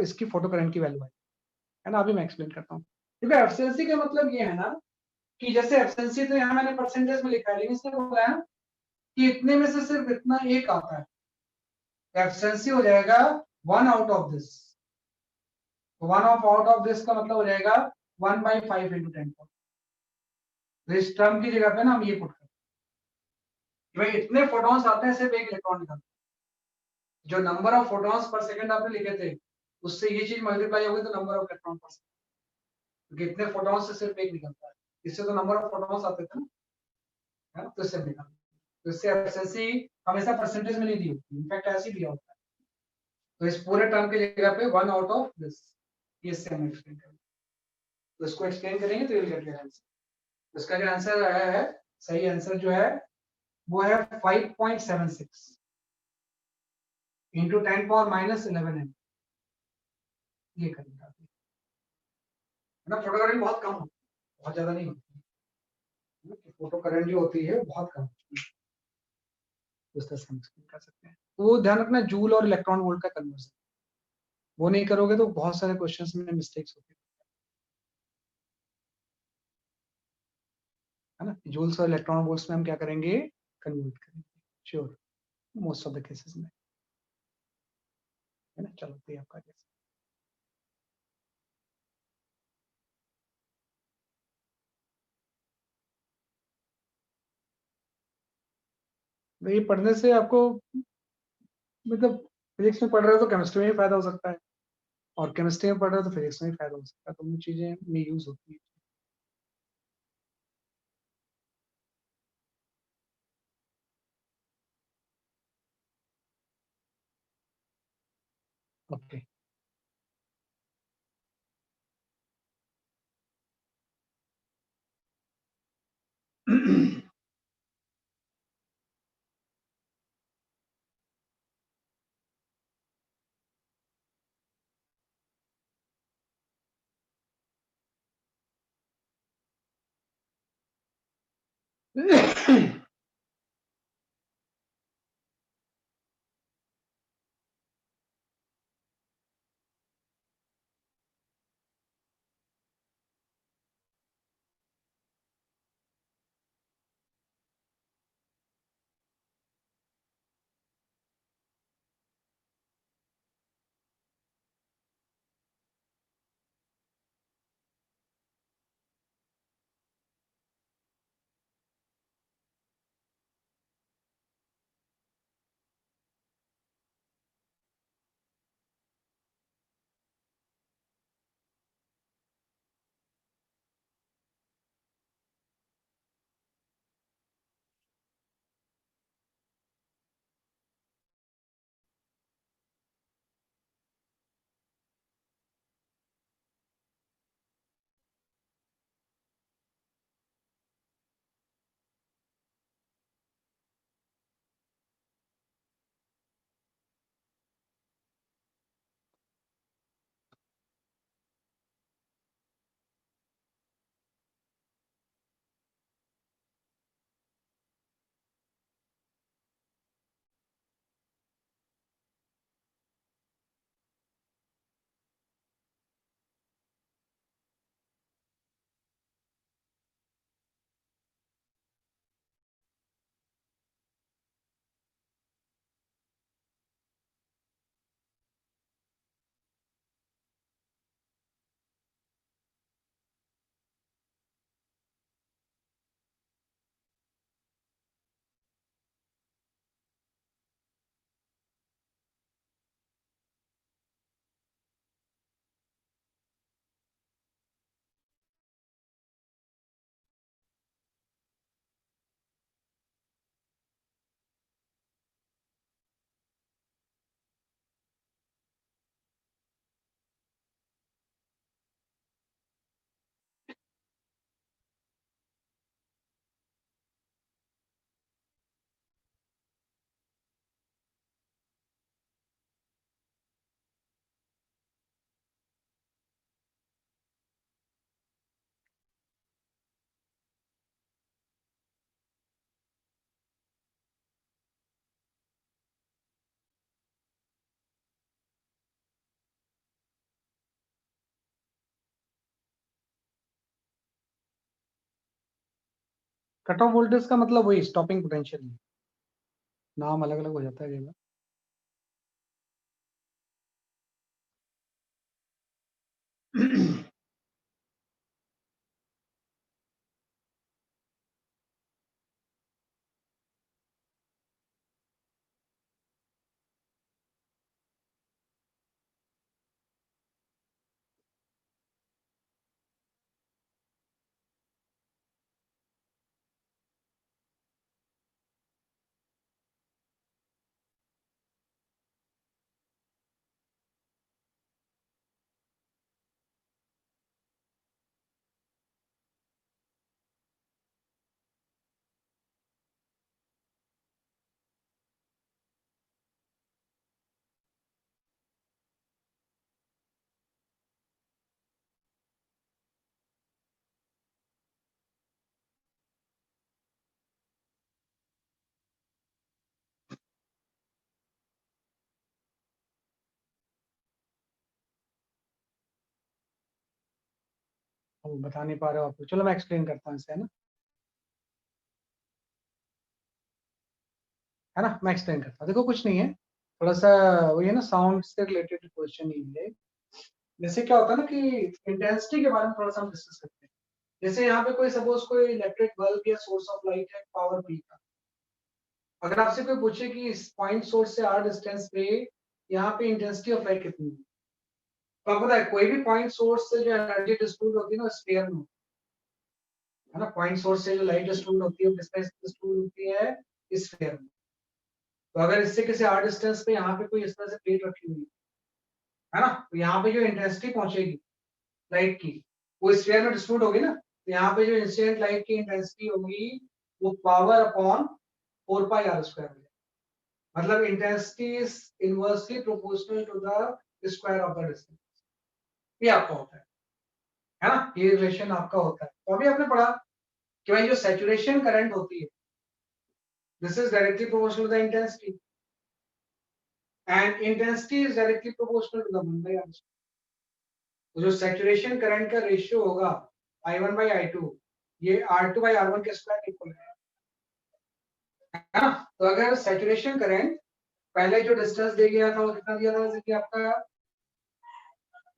इसकी फोटो करंट की वैल्यू है ना। अभी मैं एक्सप्लेन करता हूँ। देखो एफिशिएंसी का मतलब ये है ना कि जैसे एफिशिएंसी तो यहाँ मैंने परसेंटेज में लिखा है, लेकिन इसने बोला है कि इतने में से सिर्फ इतना एक आता है, एफिशिएंसी हो जाएगा 1 out of this. 1 of out of this का मतलब हो जाएगा 1/5 इंटू 10। तो इस टर्म की जगह पे ना हम ये पुट करते हैं, भाई इतने फोटॉन्स आते हैं सिर्फ एक इलेक्ट्रॉन निकलता है। जो number of photons per second आपने लिखे थे उससे ये चीज मल्टीप्लाई होगी तो नंबर ऑफ इलेक्ट्रॉन पर सेकंड, क्योंकि इतने फोटॉन्स से सिर्फ एक निकलता है। इससे तो नंबर ऑफ फोटॉन्स आते थे ना, है ना, तो इससे निकलता है। तो इससे एफिशिएंसी हमेशा परसेंटेज में नहीं दी होती, इनफैक्ट ऐसे ही दिया होता है। तो इस पूरे टर्म की जगह पे 1 आउट ऑफ दिस, ये इससे हम एक्सप्लेन करेंगे। तो इसको एक्सप्लेन करेंगे तो ये गेट योर आंसर। इसका जो आंसर आया है, सही आंसर जो है वो है 5.76 इंटू 10⁻11 है। ये करेंगे आप, है ना। फोटो करंट बहुत कम होती है, बहुत ज्यादा नहीं होती है। फोटो करंट जो होती है बहुत कम होती है, उस तरह से हम एक्सप्लेन कर सकते हैं। तो वो ध्यान रखना जूल और इलेक्ट्रॉन वोल्ट का कन्वर्जन, वो नहीं करोगे तो बहुत सारे क्वेश्चंस में मिस्टेक्स होती है ना। जूल्स और इलेक्ट्रॉन वोल्ट्स में हम क्या करेंगे, कन्वर्ट करेंगे, sure, most of the cases में, है ना। चलो तो ये आपका केस, ये पढ़ने से आपको मतलब फिजिक्स में पढ़ रहे हो तो केमिस्ट्री में भी फायदा हो सकता है, और केमिस्ट्री में पढ़ रहे हो तो फिजिक्स में भी फायदा हो सकता है, दोनों चीजें में यूज होती है। ओके। कट ऑफ वोल्टेज का मतलब वही स्टॉपिंग पोटेंशियल, नाम अलग अलग हो जाता है कई बार। बता नहीं पा रहे हो आपको, चलो मैं एक्सप्लेन करता हूँ इसे, है ना। मैं एक्सप्लेन करता हूँ, देखो कुछ नहीं है, थोड़ा सा वही है ना, साउंड से रिलेटेड क्वेश्चन ही है। जैसे क्या होता है ना कि इंटेंसिटी के बारे में थोड़ा सा हम डिस्कस करते हैं। जैसे यहाँ पे कोई सपोज कोई इलेक्ट्रिक बल्ब या सोर्स ऑफ लाइट है पावर पी का, अगर आपसे कोई पूछे कि इस पॉइंट सोर्स से आर डिस्टेंस पे यहाँ पे इंटेंसिटी ऑफ लाइट कितनी है, तो आपको पता है कोई भी पॉइंट सोर्स से जो एनर्जी डिस्ट्रीब्यूट होती है ना स्फीयर में, है ना, पॉइंट सोर्स से जो लाइट डिस्ट्रीब्यूट होती है वो किस तरह से डिस्ट्रीब्यूट होती है, स्फीयर में। तो अगर इससे किसी आर डिस्टेंस पे यहाँ पे कोई इस तरह से प्लेट रखी हुई है ना, तो यहाँ पे जो इंटेंसिटी पहुंचेगी लाइट की वो स्फीयर में डिस्ट्रीब्यूट होगी ना, तो यहाँ पे जो इंसिडेंट लाइट की इंटेंसिटी होगी वो power upon 4 pi R square, मतलब intensity is inversely proportional to the square of the distance. ये आपका होता है ना, ये रिलेशन आपका होता है। तो अभी आपने पढ़ा कि भाई जो सैचुरेशन करंट होती है this is directly proportional to the intensity and intensity is directly proportional to the 1 by R. तो जो सैचुरेशन करंट का रेशियो होगा I1 by I2 ये R2 by R1 के स्क्वायर इक्वल है ना। तो अगर सैचुरेशन करंट पहले जो डिस्टेंस दे गया था वो कितना दिया था, जैसे कि आपका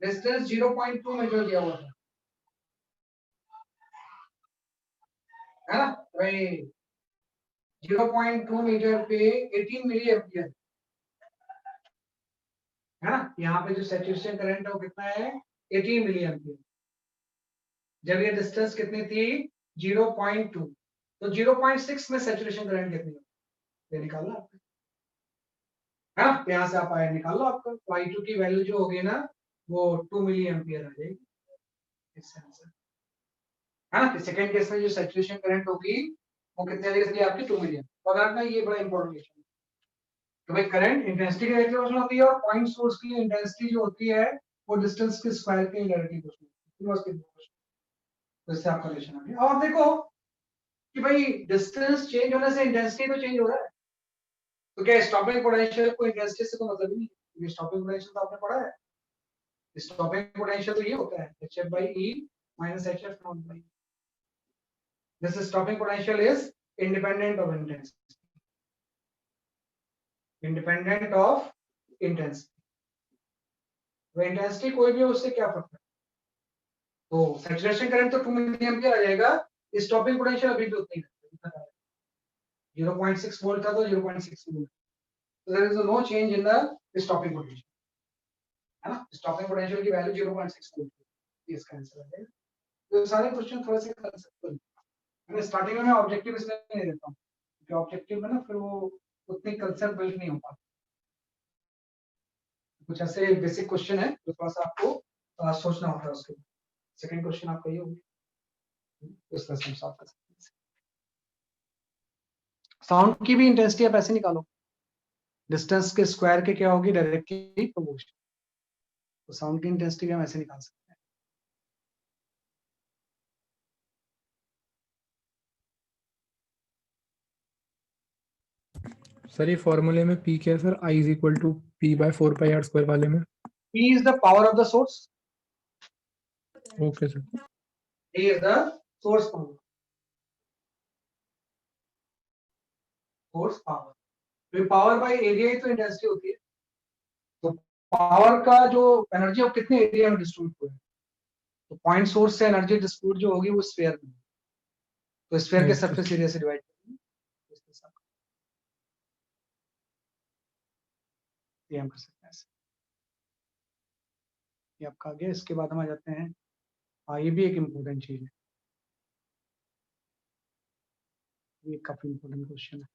डिस्टेंस 0.2 मीटर दिया हुआ था, है ना भाई, 0.2 मीटर पे 18 मिली एम्पियर, है ना। यहाँ पे जो सैचुरेशन करंट है वो कितना है, 18 मिली एम्पियर। जब ये डिस्टेंस कितनी थी 0.2, तो 0.6 में सैचुरेशन करंट कितनी है ये निकालना आपको, है ना। यहाँ से आप आया निकाल लो, आपका Y2 की वैल्यू जो होगी ना वो 2 मिली एम्पियर आ जाएगी इससे आंसर, है ना। सेकंड केस में जो सैचुरेशन करंट होगी वो कितने आएगी आपकी 2 मिली एम्पियर। तो अगर ना ये बड़ा इंपॉर्टेंट क्वेश्चन है, तो भाई करंट इंटेंसिटी के डायरेक्टली होती है और पॉइंट सोर्स की इंटेंसिटी जो होती है वो डिस्टेंस के स्क्वायर के डायरेक्टली होती है। तो इससे आपका रिलेशन आ गया। और देखो कि भाई डिस्टेंस चेंज होने से इंटेंसिटी तो चेंज हो रहा है, तो क्या स्टॉपिंग पोटेंशियल को इंटेंसिटी से कोई मतलब ही नहीं, ये स्टॉपिंग पोटेंशियल तो आपने पढ़ा है। स्टॉपिंग पोटेंशियल तो ये होता है hf by e minus hf naught by e. This stopping potential is independent of intensity, independent of intensity। वो इंटेंसिटी कोई भी हो उससे क्या फर्क है, तो सैचुरेशन करंट तो 2 मिली एम्पियर आ जाएगा, स्टॉपिंग पोटेंशियल अभी भी उतना ही है, 0.6 वोल्ट था तो 0.6 वोल्ट, तो there is no change in the stopping potential, है ना। स्टॉपिंग पोटेंशियल की वैल्यू 0.6 वोल्ट है, इसका आंसर आ जाएगा। तो सारे क्वेश्चन थोड़े से कंसेप्चुअल, मैं स्टार्टिंग में ऑब्जेक्टिव इसलिए नहीं देता हूँ क्योंकि ऑब्जेक्टिव में ना फिर वो उतनी कंसेप्ट बिल्ड नहीं हो पाता। कुछ ऐसे बेसिक क्वेश्चन है जो थोड़ा सा आपको सोचना होता है उसके। सेकंड क्वेश्चन आपका ये होगा, इस तरह से हम सॉल्व कर सकते हैं। साउंड की भी इंटेंसिटी आप ऐसे निकालो, डिस्टेंस के स्क्वायर के क्या होगी डायरेक्टली प्रोपोर्शनल, तो साउंड की इंटेंसिटी भी हम ऐसे निकाल सकते हैं। सर ये फॉर्मूले में P क्या है sir, I is equal to P by 4 pi R square वाले में? P is the power of the source, okay sir. A is the source power, force power, तो पावर बाय एरिया ही तो इंटेंसिटी होती है। तो पावर का जो एनर्जी है वो कितने एरिया में डिस्ट्रीब्यूट हुआ है, तो पॉइंट सोर्स से एनर्जी डिस्ट्रीब्यूट जो होगी वो स्फीयर में, तो स्फीयर के सरफेस एरिया से डिवाइड करेंगे, ये हम कर सकते हैं ऐसे। ये आपका आ गया। इसके बाद हम आ जाते हैं, हाँ ये भी एक इम्पोर्टेंट चीज है, ये काफी इम्पोर्टेंट क्वेश्चन है।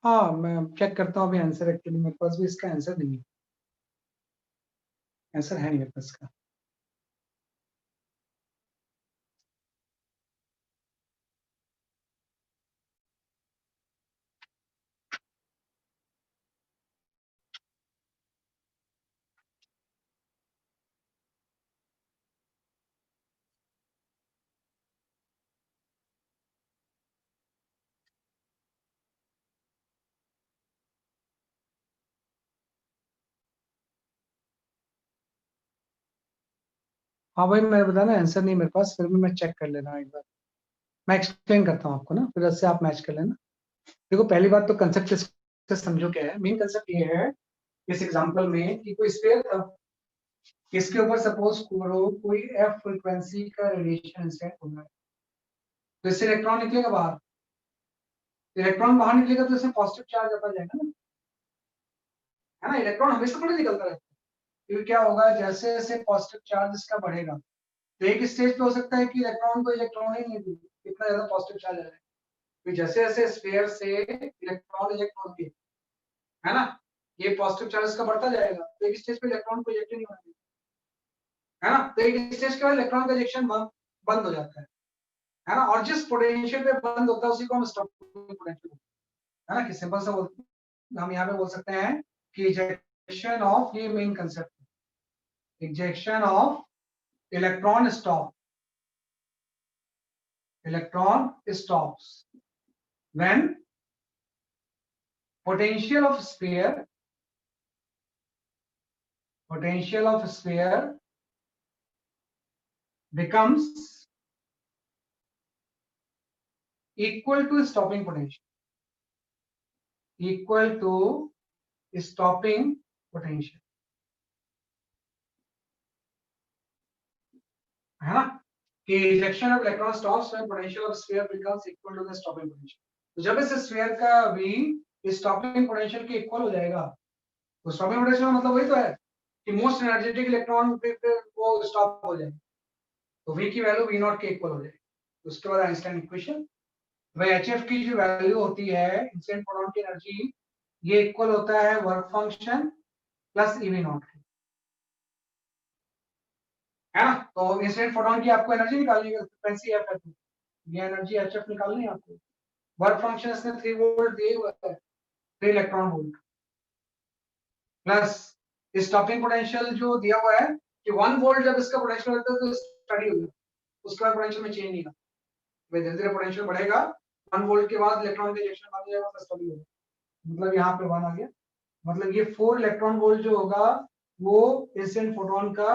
हाँ मैं चेक करता हूँ अभी आंसर, एक्चुअली मेरे पास भी इसका आंसर नहीं है, आंसर है नहीं मेरे पास इसका। हाँ भाई मैं बता ना, आंसर नहीं मेरे पास, फिर भी मैं चेक कर ले रहा हूँ एक बार, मैं एक्सप्लेन करता हूँ आपको ना, फिर उससे आप मैच कर लेना। देखो पहली बात तो कंसेप्ट से समझो क्या है, मेन कंसेप्ट ये है इस एग्जांपल में कि कोई स्फीयर था, इसके ऊपर सपोज करो कोई एफ फ्रीक्वेंसी का रेडिएशन इंसिडेंट हो रहा है, तो इससे इलेक्ट्रॉन निकलेगा बाहर, इलेक्ट्रॉन बाहर निकलेगा तो इसमें पॉजिटिव चार्ज आता जाएगा ना, है ना। इलेक्ट्रॉन हमेशा थोड़ी निकलता रहता है, क्योंकि क्या होगा जैसे जैसे पॉजिटिव चार्ज इसका बढ़ेगा तो एक स्टेज पे हो सकता है कि इलेक्ट्रॉन को इलेक्ट्रॉन ही नहीं दूँ, इतना ज्यादा पॉजिटिव चार्ज आ जाए, फिर जैसे जैसे स्फीयर से इलेक्ट्रॉन इजेक्ट होंगे, है ना, ये पॉजिटिव चार्ज का बढ़ता जाएगा, तो एक स्टेज पे इलेक्ट्रॉन को इजेक्ट नहीं होंगे, है ना, तो एक स्टेज के बाद इलेक्ट्रॉन का इजेक्शन बंद हो जाता है ना, और जिस पोटेंशियल पे बंद होता है उसी को हम स्टॉपिंग पोटेंशियल, है ना, कि सिंपल सा हम यहाँ पे बोल सकते हैं कि इजेक्शन ऑफ, ये main concept, ejection of electron stop, electron stops when potential of sphere becomes equal to stopping potential, equal to stopping potential, है ना, कि ejection of electron stops when potential of sphere becomes equal to the stopping potential। तो जब इस स्फीयर का v स्टॉपिंग पोटेंशियल के इक्वल हो जाएगा, तो स्टॉपिंग पोटेंशियल का मतलब वही तो है कि मोस्ट एनर्जेटिक इलेक्ट्रॉन पे वो स्टॉप हो जाए, तो v की वैल्यू v नॉट के इक्वल हो जाएगी। उसके बाद आइंस्टाइन इक्वेशन, वह HF की जो वैल्यू होती है इंसिडेंट फोटोन की एनर्जी, ये इक्वल होता है work function plus EV not, है ना। तो इंसिडेंट फोटोन की आपको एनर्जी निकालनी है, फ्रीक्वेंसी एफ है, ये एनर्जी HF निकालनी है आपको, वर्क फंक्शन इसने 3 वोल्ट दिए हुए है, 3 electron volt, plus stopping potential जो दिया हुआ है कि 1 वोल्ट जब इसका पोटेंशियल होता है तो स्टडी हो जाए, उसके बाद पोटेंशियल में चेंज नहीं आता, भाई धीरे धीरे पोटेंशियल बढ़ेगा, 1 वोल्ट के बाद इलेक्ट्रॉन का इजेक्शन बंद हो जाएगा, तो स्टडी होगा, मतलब यहाँ पे 1 आ गया, मतलब ये 4 इलेक्ट्रॉन वोल्ट जो होगा वो इंसिडेंट फोटोन का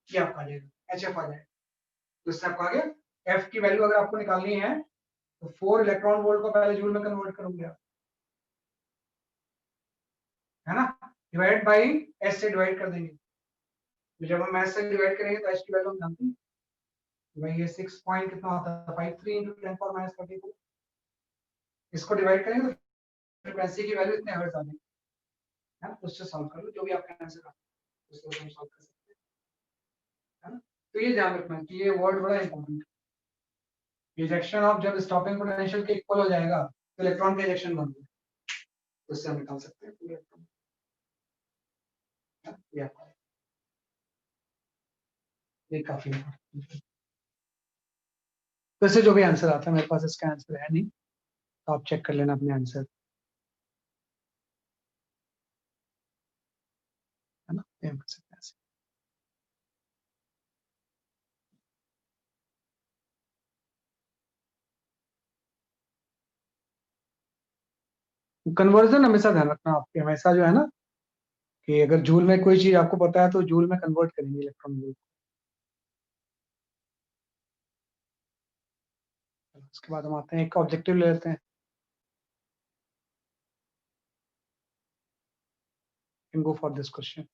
ये आपका आ जाएगा, HF आ जाएगा, तो इससे आपका आ गया। F की वैल्यू अगर आपको निकालनी है तो 4 इलेक्ट्रॉन वोल्ट को पहले जूल में कन्वर्ट करोगे आप, है ना, डिवाइड बाई S से डिवाइड कर देंगे, तो जब हम S से डिवाइड करेंगे तो H की वैल्यू हम जानते हैं, भाई ये 6 पॉइंट कितना होता है 53 into 10 power minus 32, इसको डिवाइड करेंगे तो फ्रीक्वेंसी की वैल्यू इतने हर्ट्ज आ जाएगी, है ना, तो उससे सॉल्व कर लो जो भी आपका आंसर आता है उसको हम सॉल्व कर सकते हैं, है ना। तो ये ध्यान रखना कि ये वर्ड बड़ा इंपॉर्टेंट है, इजेक्शन ऑफ जब स्टॉपिंग पोटेंशियल के इक्वल हो जाएगा तो इलेक्ट्रॉन का इजेक्शन बंद हो, तो इससे हम निकाल सकते हैं पूरे इलेक्ट्रॉन, ये काफी इंपॉर्टेंट है। तो इससे जो भी आंसर आता है, मेरे पास इसका आंसर है नहीं, तो आप चेक कर लेना अपने आंसर, है ना, कर सकते हैं। कन्वर्जन हमेशा ध्यान रखना आपके, हमेशा जो है ना कि अगर जूल में कोई चीज आपको पता है तो जूल में कन्वर्ट करेंगे इलेक्ट्रॉन वोल्ट, उसके बाद हम आते हैं एक ऑब्जेक्टिव ले लेते हैं, can go for this question.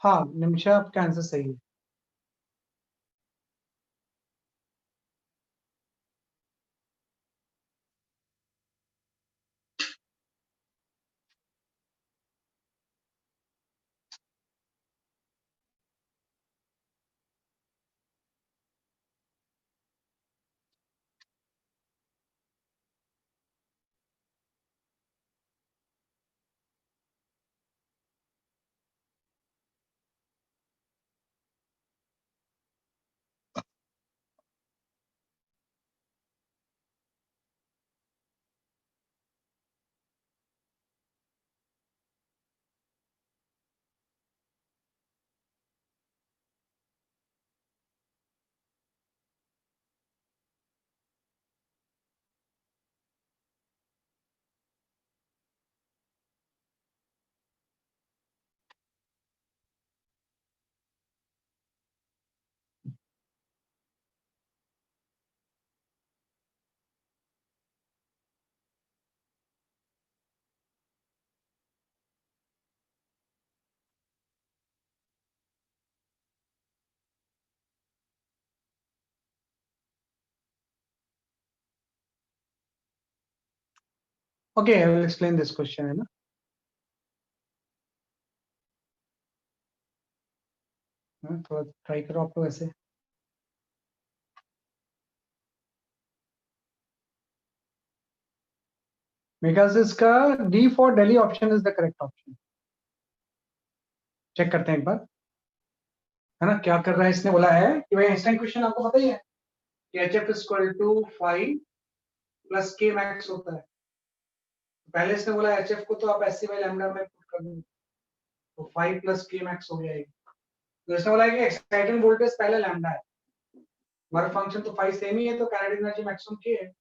हाँ निमिषा, आपका आंसर सही है। Okay, I will explain this question, है ना। थोड़ा ट्राई करो आप लोग ऐसे। मेरे ख्याल से इसका D for Delhi option is the correct option. Check करते हैं एक बार, है ना। क्या कर रहा है, इसने बोला है कि भाई आइंस्टाइन क्वेश्चन आपको पता ही है कि H F equal to 5 plus K max होता है। पहले इसने बोला एच एफ को तो आप एस सी बाई लैम्डा में पुट कर दो, तो 5 प्लस के मैक्स हो गया एक। तो इसने बोला है कि एक्साइटिंग वोल्टेज पहले लैम्डा है, वर्क फंक्शन तो 5 सेम ही है, तो काइनेटिक एनर्जी मैक्सिमम के है।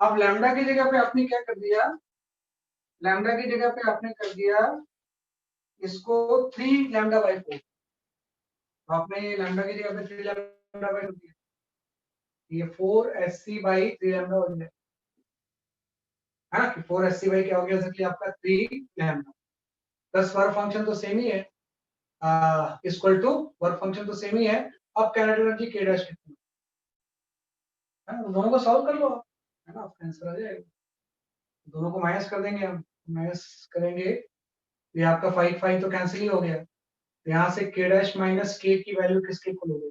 अब लैम्डा की जगह पे आपने क्या कर दिया, लैम्डा की जगह पे आपने कर दिया इसको 3 लैम्डा बाई 4। आपने लैम्डा की जगह पे 3 लैम्डा बाई कर दिया, ये 4 एस सी बाई 3 लैम्डा हो गया, है ना। कि 4 एस सी बाई क्या हो गया, इसलिए आपका 3 लैम्डा प्लस वर्क फंक्शन तो सेम ही है, इक्वल टू वर्क फंक्शन तो सेम ही है। अब काइनेटिक एनर्जी के डैश कितनी है, दोनों को सॉल्व कर लो आप, है ना, आपका आंसर आ जाएगा। दोनों को माइनस कर देंगे हम, माइनस करेंगे, ये आपका 5 5 तो कैंसिल ही हो गया, तो यहाँ से के डैश माइनस के की वैल्यू किसके इक्वल हो गई,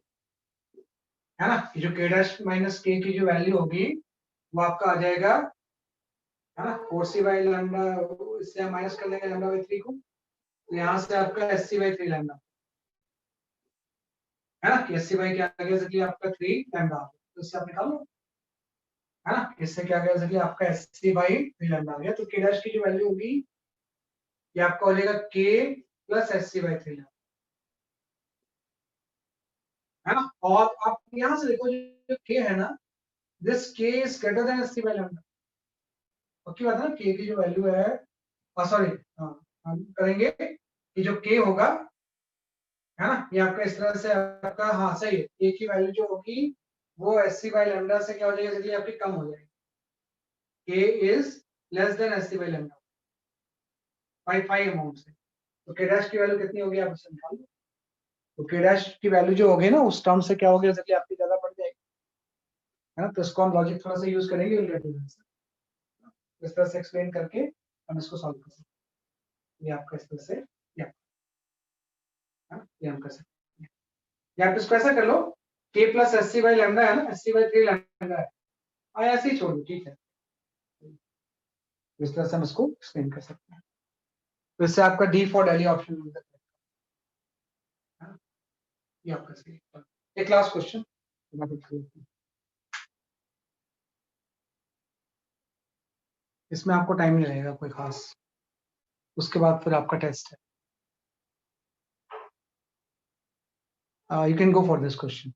है ना। जो के डैश माइनस के की जो वैल्यू होगी वो आपका आ जाएगा है ना, 4c by लैम्डा, इससे हम माइनस कर देंगे लैम्डा बाई 3 को, तो यहाँ से आपका एससी बाई 3 लैम्डा, है ना, एससी बाई क्या आ गया आपका 3 लैम्डा, तो इससे आप निकाल लो, है ना, इससे क्या गया आपका एससी बाई 3 लैम्डा आ गया, तो के डैश की जो वैल्यू होगी ये आपका हो जाएगा के प्लस एससी बाई 3 लैम्डा, है ना। और आप यहाँ से देखो जो के है ना, दिस के is greater than SC by lambda, पक्की बात है ना, के की जो वैल्यू है, सॉरी, हम करेंगे कि जो के होगा, है ना, ये आपका इस तरह से आपका, हाँ सही है, ए की वैल्यू जो होगी वो एस सी बाई लैम्डा से क्या हो जाएगी, इसलिए आपकी कम हो जाएगी, K is less than S C by lambda by 5 amount से, तो के डैश की वैल्यू कितनी होगी आप इससे निकाल लो, तो के डैश की वैल्यू जो होगी ना उस टर्म से क्या होगी, इसलिए आपकी ज्यादा बढ़ जाएगी, है ना, तो इसको हम लॉजिक थोड़ा सा यूज करेंगे, इस तरह से एक्सप्लेन करके हम इसको सॉल्व कर सकते हैं, ये आपका इस तरह से, ये हम कर सकते हैं, या आप इसको ऐसा कर लो, K plus S C by lambda है ना, एस सी बाई 3 लैम्डा है, ऐसे ही छोड़ दो, ठीक है, इस तरह से हम इसको एक्सप्लेन कर सकते हैं, तो इससे आपका डी फॉर डेली ऑप्शन मिलता है, ये आपका सही है। एक लास्ट क्वेश्चन, इसमें आपको टाइम नहीं लगेगा कोई खास, उसके बाद फिर आपका टेस्ट है, you can go for this question.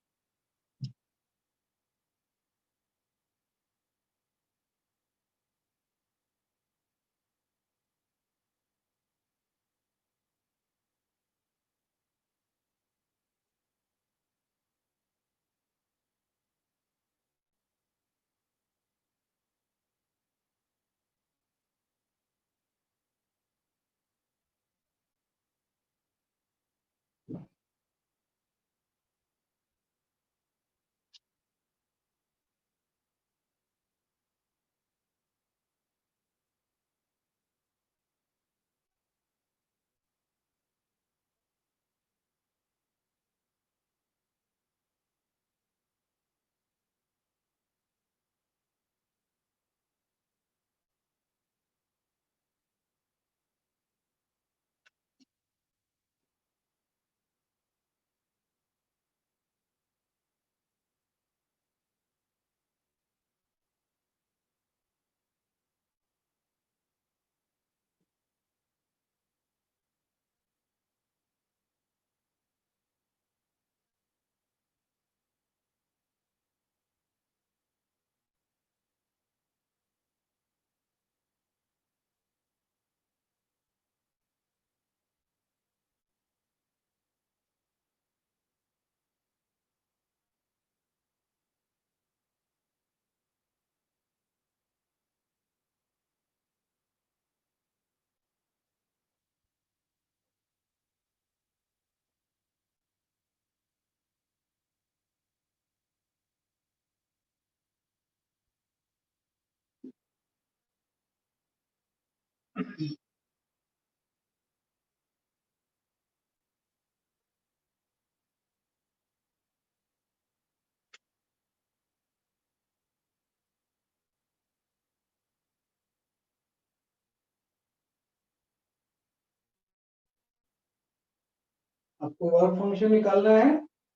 आपको वर्क फंक्शन निकालना है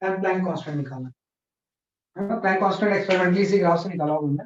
एंड प्लैंक कांस्टेंट निकालना है ना, प्लैंक कांस्टेंट एक्सपेरिमेंटली इसी ग्राफ से निकाला हुआ है,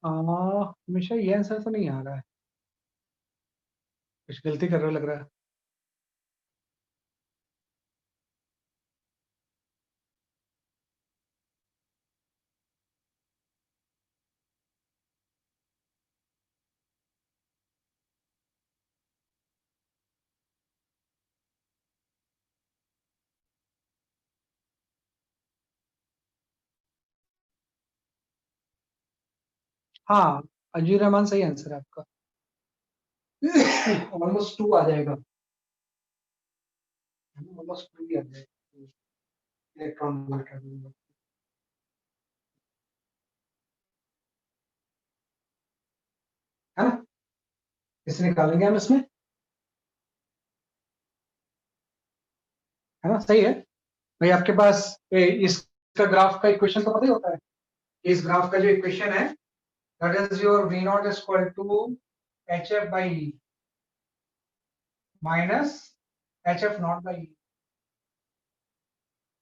हमेशा ये आंसर तो नहीं आ रहा है, कुछ गलती कर रहे हो लग रहा है। हाँ, अजीर रहमान सही आंसर है आपका। ऑलमोस्ट 2 आ जाएगा, ऑलमोस्ट 2 ही आ जाएगा इलेक्ट्रॉन वोल्ट का। है ना, इसे निकालेंगे हम इसमें, है ना, सही है भाई। आपके पास इसका ग्राफ का इक्वेशन तो पता ही होता है। इस ग्राफ का जो इक्वेशन है, that is your v not is equal to hf by e minus hf not by e,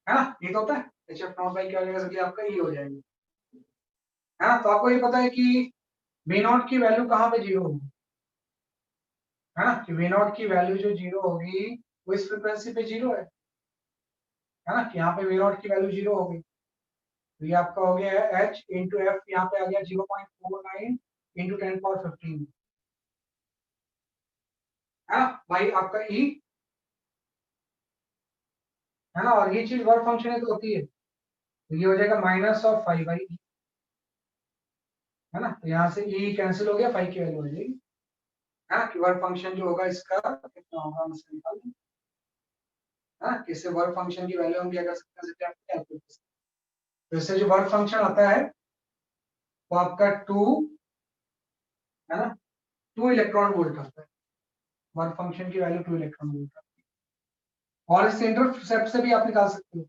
है ना, ये तो होता है। hf नॉट बाई क्या हो जाएगा, इसलिए आपका e हो जाएगा, है ना। तो आपको ये पता है कि v नॉट की वैल्यू कहाँ पे जीरो होगी, है ना, कि v नॉट की वैल्यू जो जीरो होगी वो इस फ्रीक्वेंसी पे जीरो है ना, कि यहाँ पे v नॉट की वैल्यू जीरो होगी। तो ये आपका हो गया h इंटू एफ, यहाँ पे आ गया 0.49 इंटू 10^15, है ना भाई आपका e, है ना। और ये चीज वर्क फंक्शन है तो होती है, तो ये हो जाएगा माइनस ऑफ 5/e, है ना। तो यहाँ से e कैंसिल हो गया, 5 की वैल्यू हो जाएगी, है ना। कि वर्क फंक्शन जो होगा इसका कितना होगा, हम इसे निकाल लें, है ना। इससे वर्क फंक्शन की वैल्यू हम क्या कर सकते हैं, कैलकुलेट कर सकते हैं। तो इससे जो वर्क फंक्शन आता है वो आपका 2, है ना, 2 इलेक्ट्रॉन वोल्ट आता है। वर्क फंक्शन की वैल्यू 2 इलेक्ट्रॉन वोल्ट आती है। और इस इंटरसेप्ट से भी आप निकाल सकते हो,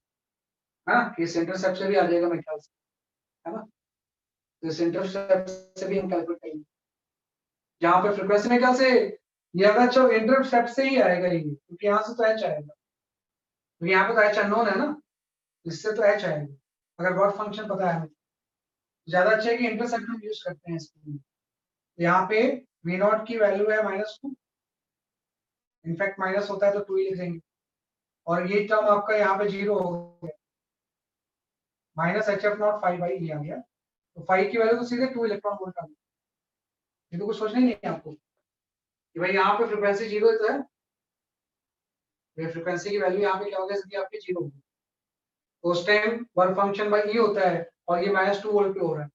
है ना, इस इंटरसेप्ट से भी आ जाएगा मेरे ख्याल से, है ना। तो इस इंटरसेप्ट से भी हम कैलकुलेट करेंगे, जहाँ पे फ्रीक्वेंसी में क्या से ये अगर जो इंटरसेप्ट से ही आएगा ये, क्योंकि यहाँ से तो एच आएगा, क्योंकि यहाँ पे तो एच अननोन है ना, इससे तो एच आएगा। अगर वर्क फंक्शन पता है हमें, ज्यादा अच्छा है कि इंटरसेप्ट हम यूज करते हैं इसके लिए। यहाँ पे वी नॉट की वैल्यू है -2, इनफैक्ट माइनस होता है तो 2 ही लिख देंगे, और ये टर्म आपका यहाँ पे जीरो हो गया, minus H F not 5/e आ गया। तो 5 की वैल्यू तो सीधे 2 इलेक्ट्रॉन वोल्ट आ गया। ये तो कुछ सोचना ही नहीं है आपको कि भाई यहाँ पे फ्रीक्वेंसी जीरो तो है, ये फ्रीक्वेंसी की वैल्यू यहाँ पे क्या हो गया, इसलिए आपकी जीरो होगी। तो उस time work function by E होता है, और ये -2 वोल्ट पे हो रहा है।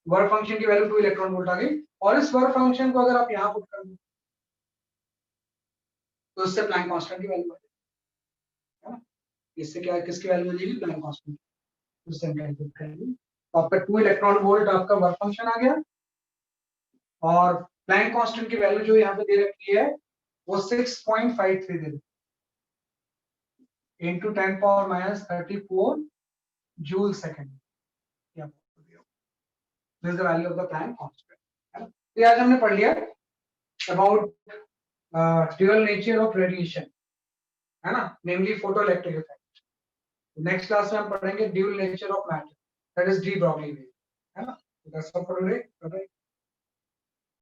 वर्क फंक्शन की वैल्यू 2 इलेक्ट्रॉन वोल्ट आ गई, और इस वर्क फंक्शन को अगर आप यहाँ पुट कर दो तो इससे प्लैंक कांस्टेंट की वैल्यू आ जाएगी, है ना। इससे क्या, किसकी वैल्यू मिल जाएगी, प्लैंक कांस्टेंट, उससे हम कैलकुलेट करेंगे। तो आपका 2 इलेक्ट्रॉन वोल्ट आपका वर्क फंक्शन आ गया, और प्लैंक कांस्टेंट की वैल्यू जो यहाँ पे दे रखी है वो 6.53 दे रखी इंटू 10⁻34 joule second, this the value of the Planck constant, है ना। तो आज हमने पढ़ लिया about dual nature of radiation, है ना, namely photoelectric effect. Next class में हम पढ़ेंगे dual nature of matter, that is de Broglie wave, है ना। That's all for today, bye bye.